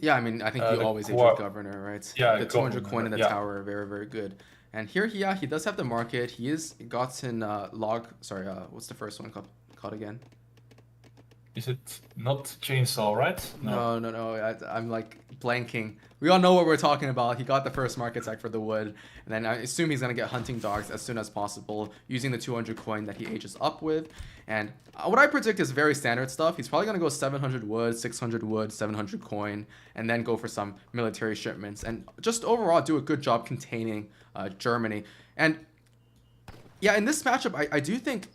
Yeah, I mean, I think you always age with governor, right? Yeah, the 200 coin in the tower are very, very good. And here, he does have the market. He is gotten what's the first one called again? Is it not chainsaw, right? No. I'm like blanking. We all know what we're talking about. He got the first market tag for the wood, and then I assume he's gonna get hunting dogs as soon as possible using the 200 coin that he ages up with. And what I predict is very standard stuff. He's probably gonna go 700 wood, 600 wood, 700 coin, and then go for some military shipments, and just overall do a good job containing Germany. And yeah, in this matchup, I do think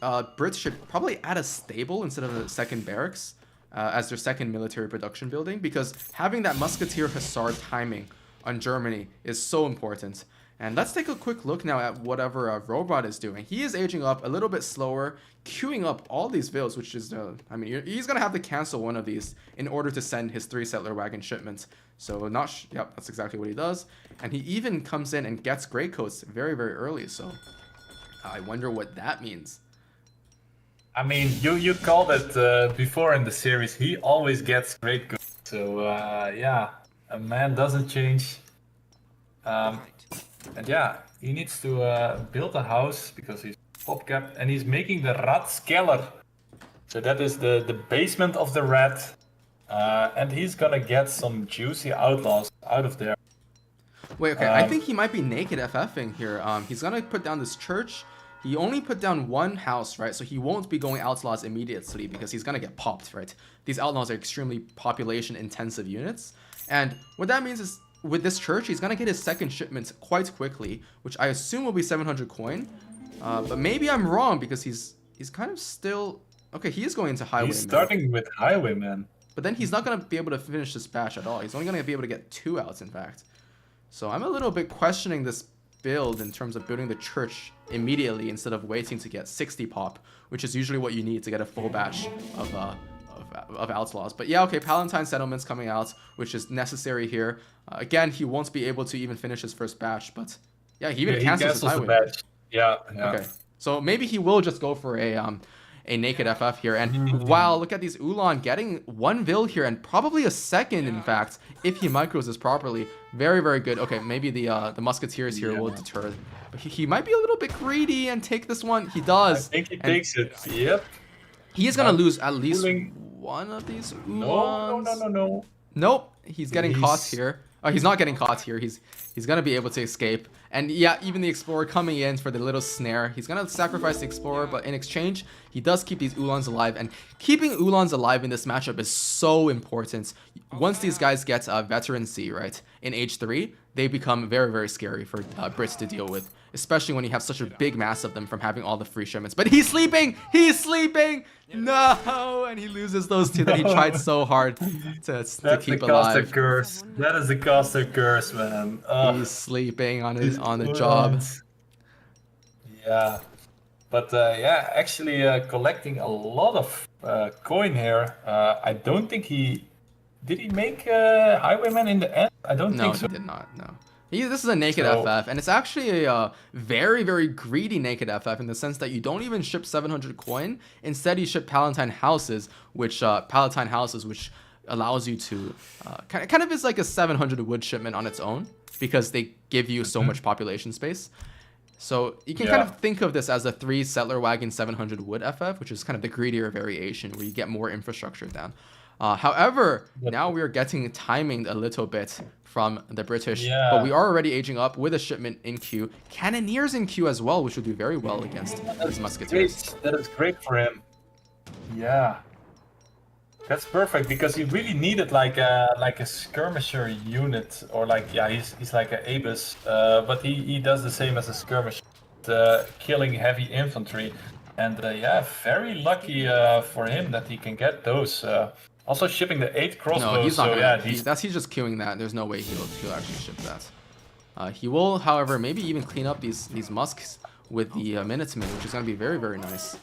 Brits should probably add a stable instead of a second barracks as their second military production building, because having that musketeer hussar timing on Germany is so important. And let's take a quick look now at whatever Rohbrot is doing. He is aging up a little bit slower, queuing up all these villas, which is, he's going to have to cancel one of these in order to send his 3 settler wagon shipments. So yep, that's exactly what he does. And he even comes in and gets Greycoats very, very early. So I wonder what that means. I mean, you called it before in the series. He always gets great goods. So yeah, a man doesn't change. And yeah, he needs to build a house because he's pop capped, and he's making the Ratskeller. So that is the basement of the rat. And he's gonna get some juicy outlaws out of there. Wait, okay, I think he might be naked FFing here. He's gonna put down this church. He only put down one house, right? So he won't be going outlaws immediately because he's gonna get popped, right? These outlaws are extremely population-intensive units. And what that means is, with this church, he's gonna get his second shipment quite quickly, which I assume will be 700 coin. But maybe I'm wrong because he's kind of still... Okay, he is going into highwayman. He's starting with highwayman. But then he's not gonna be able to finish this batch at all. He's only gonna be able to get 2 outs, in fact. So I'm a little bit questioning this build in terms of building the church immediately instead of waiting to get 60 pop, which is usually what you need to get a full batch of outlaws. But yeah, okay, Palatine settlements coming out, which is necessary here. Again, he won't be able to even finish his first batch, but yeah, he even cancels his highway. Batch. Yeah. Okay, so maybe he will just go for a naked FF here. And wow, look at these Ulan getting 1 vil here and probably a second, in fact, if he micros this properly. Very, very good. Okay, maybe the musketeers here will deter. But he might be a little bit greedy and take this one. He does. I think he takes it. Yep. He is going to lose at least one of these Ulans. No. Nope. He's getting caught here. Oh, he's not getting caught here. He's going to be able to escape. And yeah, even the Explorer coming in for the little snare. He's going to sacrifice the Explorer, but in exchange, he does keep these Ulans alive. And keeping Ulans alive in this matchup is so important. Once these guys get veterancy, right, in age 3, they become very, very scary for Brits to deal with. Especially when you have such a big mass of them from having all the free shipments. But he's sleeping! He's sleeping! No! And he loses those 2 that he tried so hard to keep alive. That's the curse. That is the caster curse, man. He's sleeping on the job. Yeah. But yeah, actually collecting a lot of coin here. I don't think he... Did he make Highwayman in the end? I don't think so. No, he did not, no. This is a naked FF, and it's actually a very, very greedy naked FF in the sense that you don't even ship 700 coin. Instead, you ship Palatine houses, which allows you to kind of is like a 700 wood shipment on its own because they give you so much population space. So you can kind of think of this as a 3 settler wagon 700 wood FF, which is kind of the greedier variation where you get more infrastructure down. However, now we are getting timing a little bit from the British, but we are already aging up with a shipment in queue. Cannoneers in queue as well, which will do very well against these musketeers. That is great for him. Yeah, that's perfect because he really needed like a skirmisher unit, or he's like an Abus, but he does the same as a skirmisher, killing heavy infantry, and very lucky for him that he can get those. Also shipping the 8 crossbows. No, he's not gonna. He's just queuing that. There's no way he'll actually ship that. He will, however, maybe even clean up these musks with the Minutemen, which is gonna be very, very nice.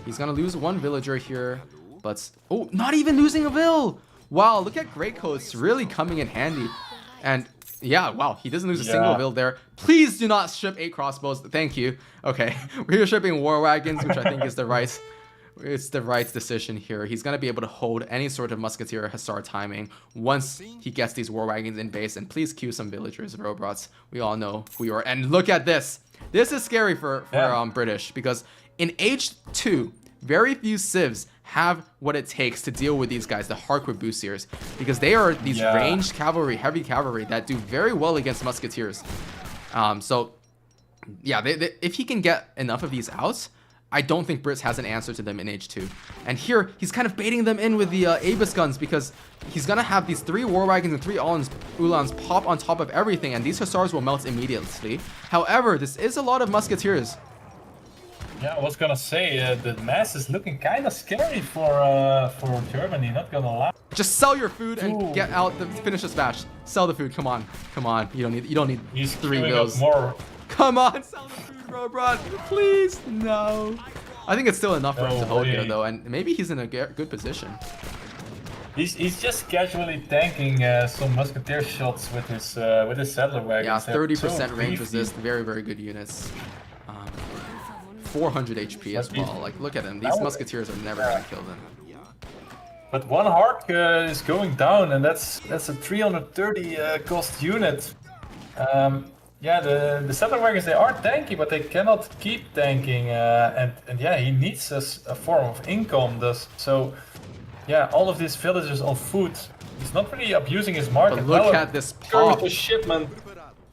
He's gonna lose 1 villager here, but not even losing a vill. Wow, look at Greycoats really coming in handy. And yeah, wow, he doesn't lose a single vill there. Please do not ship 8 crossbows. Thank you. Okay, we're shipping war wagons, which I think is the right it's the right decision here. He's going to be able to hold any sort of Musketeer Hussar timing once he gets these war wagons in base. And please queue some villagers, Rohbrots. We all know who you are. And look at this. This is scary for British, because in H2, very few civs have what it takes to deal with these guys, the Harquebusiers, because they are these ranged cavalry, heavy cavalry that do very well against Musketeers. So, yeah, if he can get enough of these out, I don't think Brits has an answer to them in H2. And here, he's kind of baiting them in with the Abyss guns, because he's going to have these 3 war wagons and 3 Uhlans pop on top of everything, and these Hussars will melt immediately. However, this is a lot of Musketeers. Yeah, I was gonna say, the mass is looking kind of scary for Germany, not gonna lie. Just sell your food and get out, finish this match. Sell the food, come on. Come on, you don't need He's 3 queuing bills. up more. Come on, sell the food, Rohbrot, please. No. I think it's still enough for him to hold here, though, and maybe he's in a good position. He's just casually tanking some musketeer shots with his saddler wagon. Yeah, 30% range resist, very good units. 400 HP as well. Like, look at him. These musketeers are never gonna kill them. But one Hark is going down, and that's a 330 cost unit. Yeah, the saddler wagons, they are tanky, but they cannot keep tanking. And yeah, he needs a form of income. So yeah, all of these villagers on foot. He's not really abusing his market. But look at this pop. Shipment.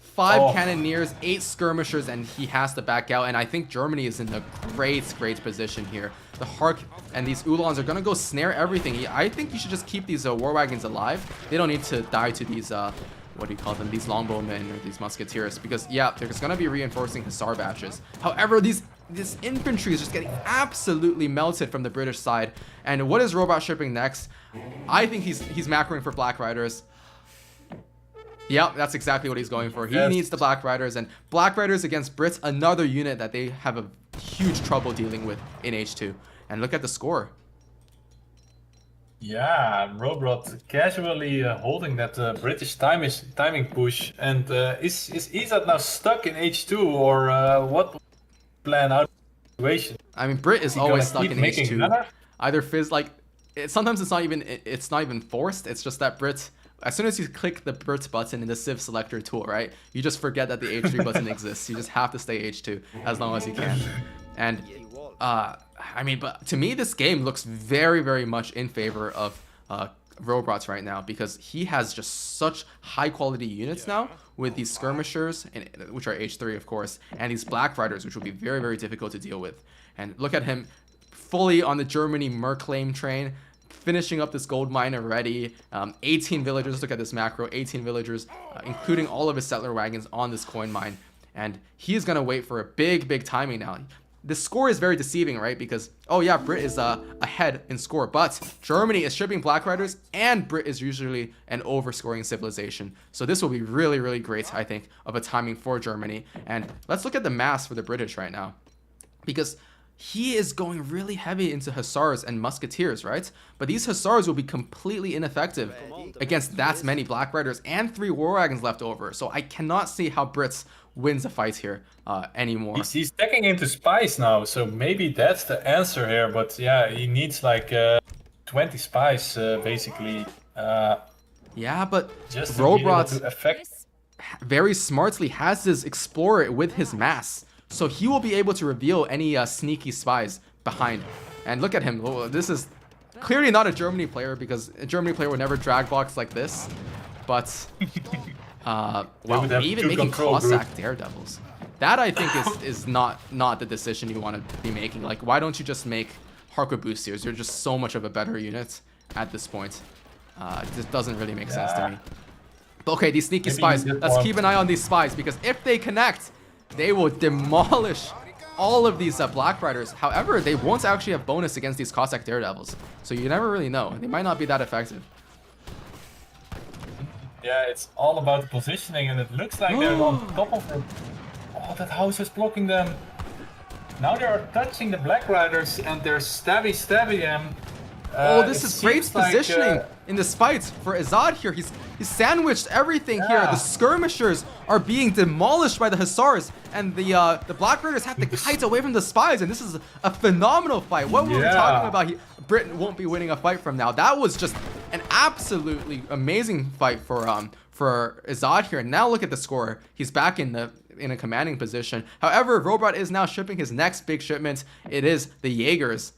5 cannoneers, 8 skirmishers, and he has to back out. And I think Germany is in a great position here. The Hark and these Uhlans are going to go snare everything. I think you should just keep these war wagons alive. They don't need to die to these, what do you call them, these longbowmen or these musketeers. Because, yeah, they're just going to be reinforcing Hussar batches. However, this infantry is just getting absolutely melted from the British side. And what is Rohbrot shipping next? I think he's macroing for Black Riders. Yep, that's exactly what he's going for. He needs the Black Riders, and Black Riders against Brits, another unit that they have a huge trouble dealing with in H2. And look at the score. Yeah, Rohbrot casually holding that British timing push. And is Ezad now stuck in H2, or what plan out of the situation? I mean, Brit is always stuck in H2. Either sometimes it's not even forced. It's just that Brit, as soon as you click the Brits button in the Civ selector tool, right, you just forget that the H3 button exists. You just have to stay H2 as long as you can. And I mean, but to me, this game looks very much in favor of Rohbrot right now, because he has just such high quality units now with these skirmishers, which are H3 of course, and these Black Riders, which will be very difficult to deal with. And look at him fully on the Germany Merclaim train, finishing up this gold mine already. 18 villagers, look at this macro, 18 villagers, including all of his settler wagons on this coin mine. And he is going to wait for a big timing now. The score is very deceiving, right? Because, oh yeah, Brit is ahead in score, but Germany is shipping Black Riders, and Brit is usually an overscoring civilization. So this will be really great, I think, of a timing for Germany. And let's look at the mass for the British right now, because he is going really heavy into Hussars and Musketeers, right? But these Hussars will be completely ineffective against that many Black Riders and 3 war wagons left over. So I cannot see how Brits wins a fight here anymore. He's taking into spies now, so maybe that's the answer here. But yeah, he needs like 20 spies basically. Yeah, but just Rohbrot very smartly has this explorer with his mass. So he will be able to reveal any sneaky spies behind. And look at him. Oh, this is clearly not a Germany player, because a Germany player would never drag box like this. But, well, even making Cossack Daredevils. That, I think, is not the decision you want to be making. Like, why don't you just make Harquebusiers? You're just so much of a better unit at this point. It just doesn't really make sense to me. But okay, these sneaky spies. Let's keep an eye on these spies, because if they connect, they will demolish all of these Black Riders. However, they won't actually have bonus against these Cossack Daredevils. So you never really know. They might not be that effective. Yeah, it's all about the positioning, and it looks like they're on top of it. Oh, that house is blocking them. Now they are touching the Black Riders, and they're stabby them. Oh, this it is great seems like, positioning in this fight for Ezad here. He's sandwiched everything here. The skirmishers are being demolished by the hussars, and the Black Raiders have to kite away from the spies. And this is a phenomenal fight. What were we talking about? Britain won't be winning a fight from now. That was just an absolutely amazing fight for Ezad here. And now look at the score. He's back in a commanding position. However, Rohbrot is now shipping his next big shipment. It is the Jaegers.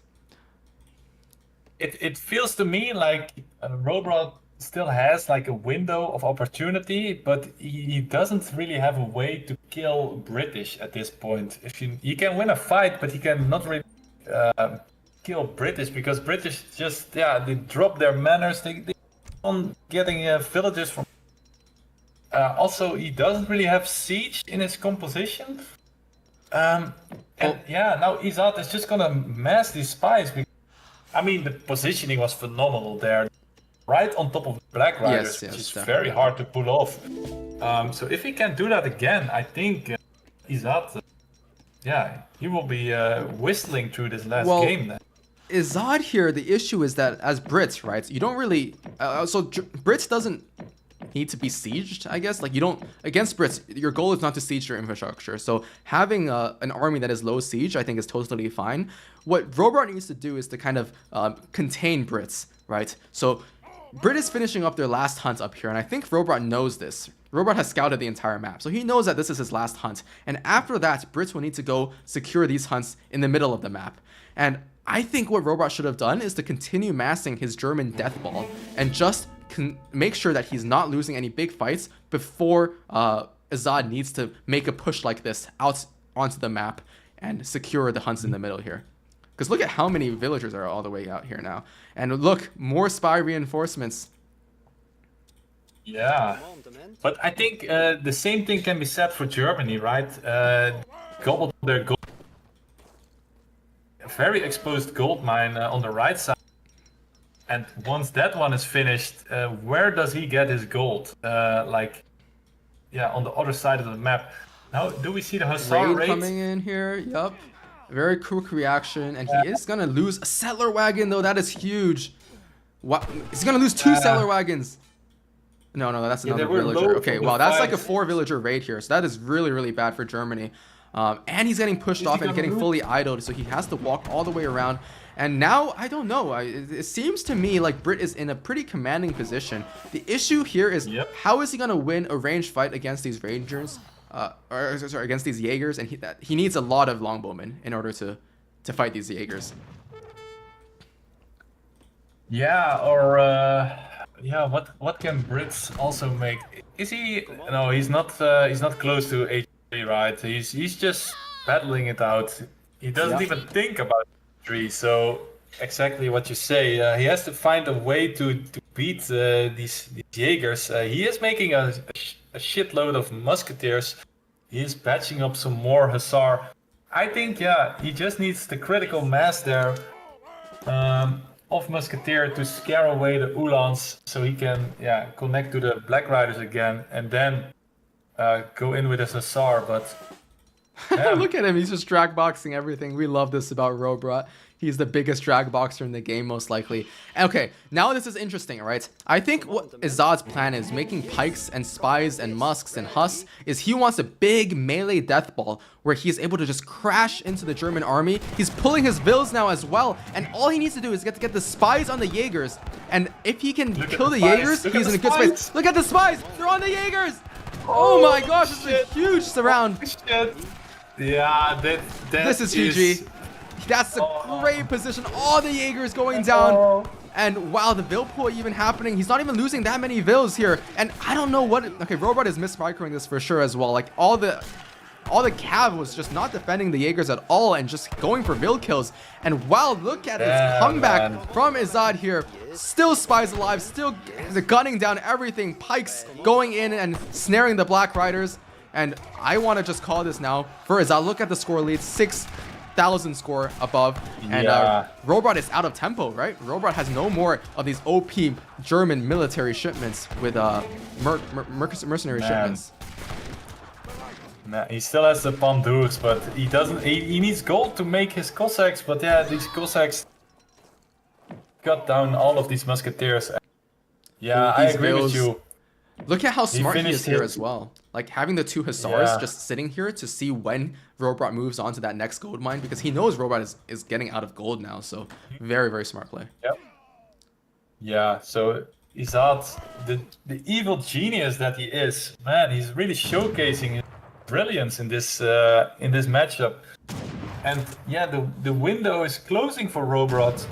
It feels to me like Rohbrot still has like a window of opportunity, but he doesn't really have a way to kill British at this point. He can win a fight, but he cannot really kill British, because British just they drop their manners. They on getting villagers from. Also, he doesn't really have siege in his composition. Now Ezad is just gonna mass these spies. I mean, the positioning was phenomenal there, right on top of the Black Riders, which is very hard to pull off. So if he can do that again, I think Ezad, he will be whistling through this last game then. Ezad here, the issue is that as Brits, right, you don't really... Brits doesn't need to be sieged, I guess. Like, you don't... Against Brits, your goal is not to siege your infrastructure. So having an army that is low siege, I think, is totally fine. What Rohbrot needs to do is to kind of contain Brits, right? So Brit is finishing up their last hunt up here, and I think Rohbrot knows this. Rohbrot has scouted the entire map, so he knows that this is his last hunt. And after that, Brits will need to go secure these hunts in the middle of the map. And I think what Rohbrot should have done is to continue massing his German death ball and just make sure that he's not losing any big fights before Ezad needs to make a push like this out onto the map and secure the hunts in the middle here. Because look at how many villagers are all the way out here now. And look, more spy reinforcements. Yeah, but I think the same thing can be said for Germany, right? Gobbled their gold. A very exposed gold mine on the right side. And once that one is finished, where does he get his gold? On the other side of the map. Now, do we see the Hussar raid coming in here? Yup. Very quick reaction, and he is gonna lose a settler wagon though. That is huge. What? He's gonna lose 2 settler wagons. No, that's another villager. Okay, wow, that's like a 4 villager raid here. So that is really, really bad for Germany. And he's getting pushed off and getting fully idled, so he has to walk all the way around. And now, I don't know, it seems to me like Brit is in a pretty commanding position. The issue here is, how is he going to win a ranged fight against these Rangers, against these Jaegers? And he needs a lot of longbowmen in order to fight these Jaegers. What can Brits also make? Is he? No, he's not close to H3, right? He's just battling it out. He doesn't even think about H3. So exactly what you say. He has to find a way to beat these Jaegers. He is making a shitload of musketeers. He is patching up some more Hussar. I think he just needs the critical mass there. Of Musketeer to scare away the Uhlans, so he can connect to the Black Riders again, and then go in with his Hussar. But look at him, he's just drag boxing everything. We love this about Rohbrot. He's the biggest drag boxer in the game, most likely. Okay, now this is interesting, right? I think what Ezad's plan is, making pikes and spies and musks and Huss, is he wants a big melee death ball where he's able to just crash into the German army. He's pulling his vills now as well, and all he needs to do is get the spies on the Jaegers. And if he can kill the Jaegers, he's in a good space. Look at the spies! They're on the Jaegers! Oh my gosh, this is a huge surround. Yeah, this is GG. That's a great position. All the Jaegers going down. And wow, the Vill pull even happening. He's not even losing that many Vills here. And I don't know what... Okay, Rohbrot is mismicroing this for sure as well. Like, all the cav was just not defending the Jaegers at all and just going for Vill kills. And wow, look at his comeback from Ezad here. Still spies alive, still gunning down everything. Pikes going in and snaring the Black Riders. And I want to just call this now for Ezad. Look at the score lead, 6,000 score above. And Rohbrot is out of tempo, right? Rohbrot has no more of these OP German military shipments with mercenary shipments. Nah, he still has the Pandours, but he doesn't. He needs gold to make his Cossacks. But yeah, these Cossacks, cut down all of these musketeers. Yeah, I These agree with bills- you. Look at how smart he finished is here his- as well. Like having the 2 hussars Yeah. just sitting here to see when Rohbrot moves on to that next gold mine, because he knows Rohbrot is getting out of gold now. So very, very smart play. Yep. Yeah, so Ezad, the evil genius that he is, man, he's really showcasing his brilliance in this matchup. And yeah, the window is closing for Rohbrot.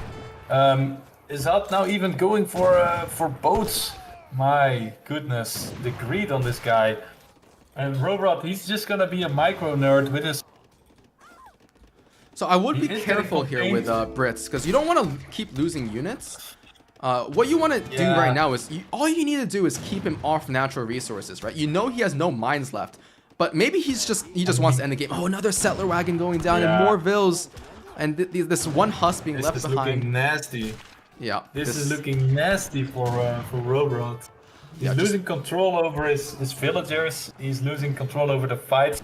Ezad now even going for boats. My goodness, the greed on this guy. And Rohbrot, he's just gonna be a micro nerd with his. So I would He be is careful getting here with Brits, because you don't want to keep losing units. What you want to do right now is all you need to do is keep him off natural resources, right? You know he has no mines left, but maybe he just wants to end the game. Oh, another settler wagon going down and more vills, and this one husk being left This is behind. looking nasty. Yeah, This is looking nasty for Rohbrot. He's losing control over his villagers. He's losing control over the fight.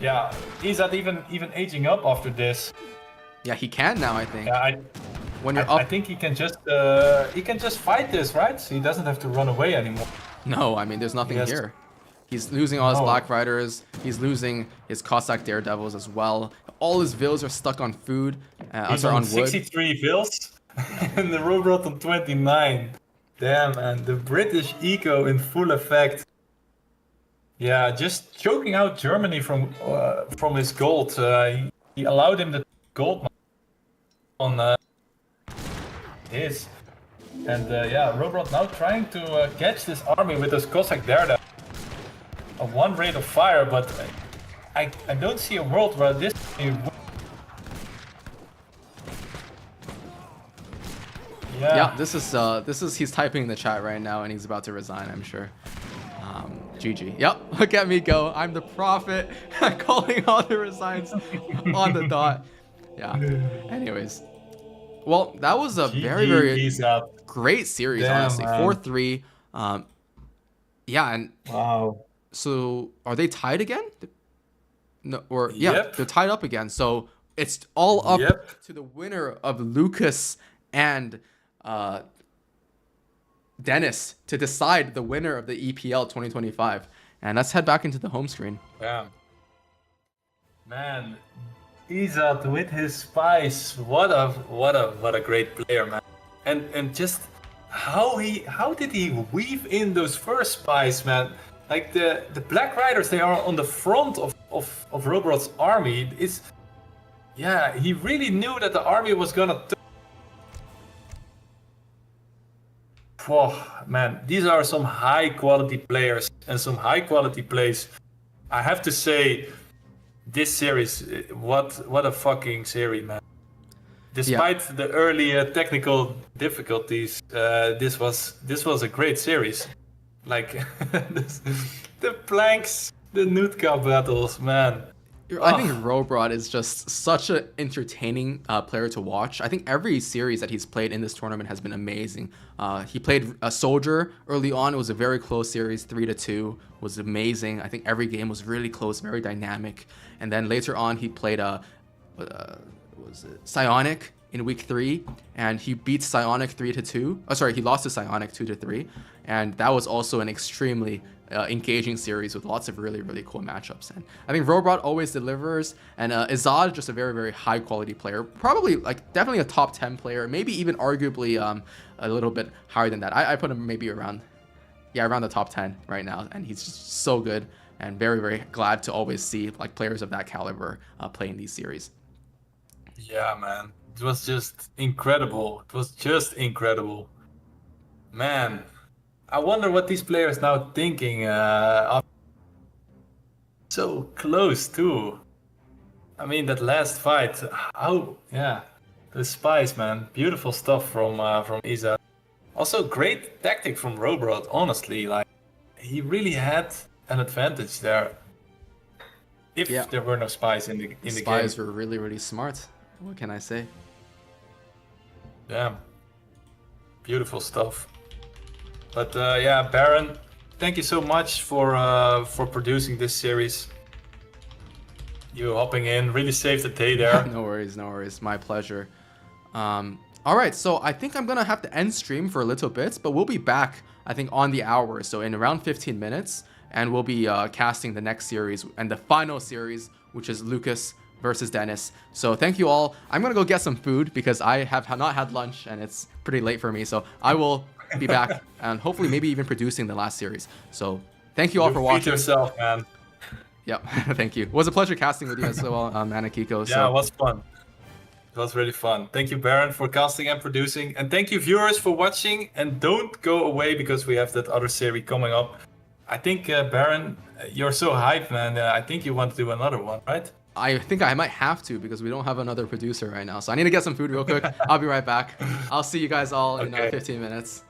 Yeah, he's not even aging up after this. Yeah, he can now. I think. Yeah, When you're I up, think he can just fight this, right? So he doesn't have to run away anymore. no, I mean there's nothing Yes. here. He's losing all his No. Black Riders. He's losing his Cossack Daredevils as well. All his vills are stuck on food. He's Sorry, on on wood. 63 vills and the Rohbrot on 29. Damn, man, the British eco in full effect. Yeah, just choking out Germany from his gold. He allowed him the gold on his. And yeah, Rohbrot now trying to catch this army with his Cossack Daredevil. A 1 rate of fire, but I don't see a world where this. Yeah, this is he's typing in the chat right now and he's about to resign, I'm sure. GG. Yep, look at me go. I'm the prophet. Calling all the resigns on the dot. Yeah. Anyways. Well, that was a very great series, honestly. 4-3. Yeah, and wow. So are they tied again? No, or Yep. they're tied up again. So it's all up to the winner of Lucas and Dennis to decide the winner of the EPL 2025. And let's head back into the home screen. Yeah. Man, Ezad with his spice. What a great player, man. And just how did he weave in those first spies, man? Like the Black Riders, they are on the front of Rohbrot's army. He really knew that the army was gonna. Oh, man, these are some high quality players and some high quality plays. I have to say, this series, what a fucking series, man. Despite the early technical difficulties, this was a great series. Like the planks, the Nutka battles, man. I think Rohbrot is just such an entertaining player to watch. I think every series that he's played in this tournament has been amazing. He played a soldier early on. It was a very close series, 3-2. Was amazing. I think every game was really close, very dynamic. And then later on, he played Psionic in week 3, and he beat Psionic 3-2. Oh, sorry, he lost to Psionic 2-3, and that was also an extremely engaging series with lots of really, really cool matchups. And I think Rohbrot always delivers, and Ezad just a very, very high quality player. Probably, like, definitely a top 10 player, maybe even arguably a little bit higher than that. I put him maybe around the top 10 right now, and he's just so good, and very, very glad to always see like players of that caliber play in these series. Yeah, man. It was just incredible. Man, I wonder what these players now thinking. So close too. I mean, that last fight. The spies, man. Beautiful stuff from Ezad. Also, great tactic from Rohbrot. Honestly, like he really had an advantage there. If there were no spies in the game. Spies were really, really smart. What can I say? Yeah, beautiful stuff. But Baron, thank you so much for producing this series. You hopping in really saved the day there. No worries, my pleasure. All All right, so I think I'm gonna have to end stream for a little bit, but we'll be back, I think, on the hour, so in around 15 minutes, and we'll be casting the next series and the final series, which is Lucas versus Dennis. So thank you all. I'm gonna go get some food because I have not had lunch and it's pretty late for me. So I will be back and hopefully maybe even producing the last series. So thank you all for watching. Feed yourself, man. Yep, thank you. It was a pleasure casting with you as well, Anakiko. Yeah, it was fun. It was really fun. Thank you, Baron, for casting and producing. And thank you, viewers, for watching. And don't go away because we have that other series coming up. I think, Baron, you're so hyped, man. I think you want to do another one, right? I think I might have to because we don't have another producer right now. So I need to get some food real quick. I'll be right back. I'll see you guys all in 15 minutes.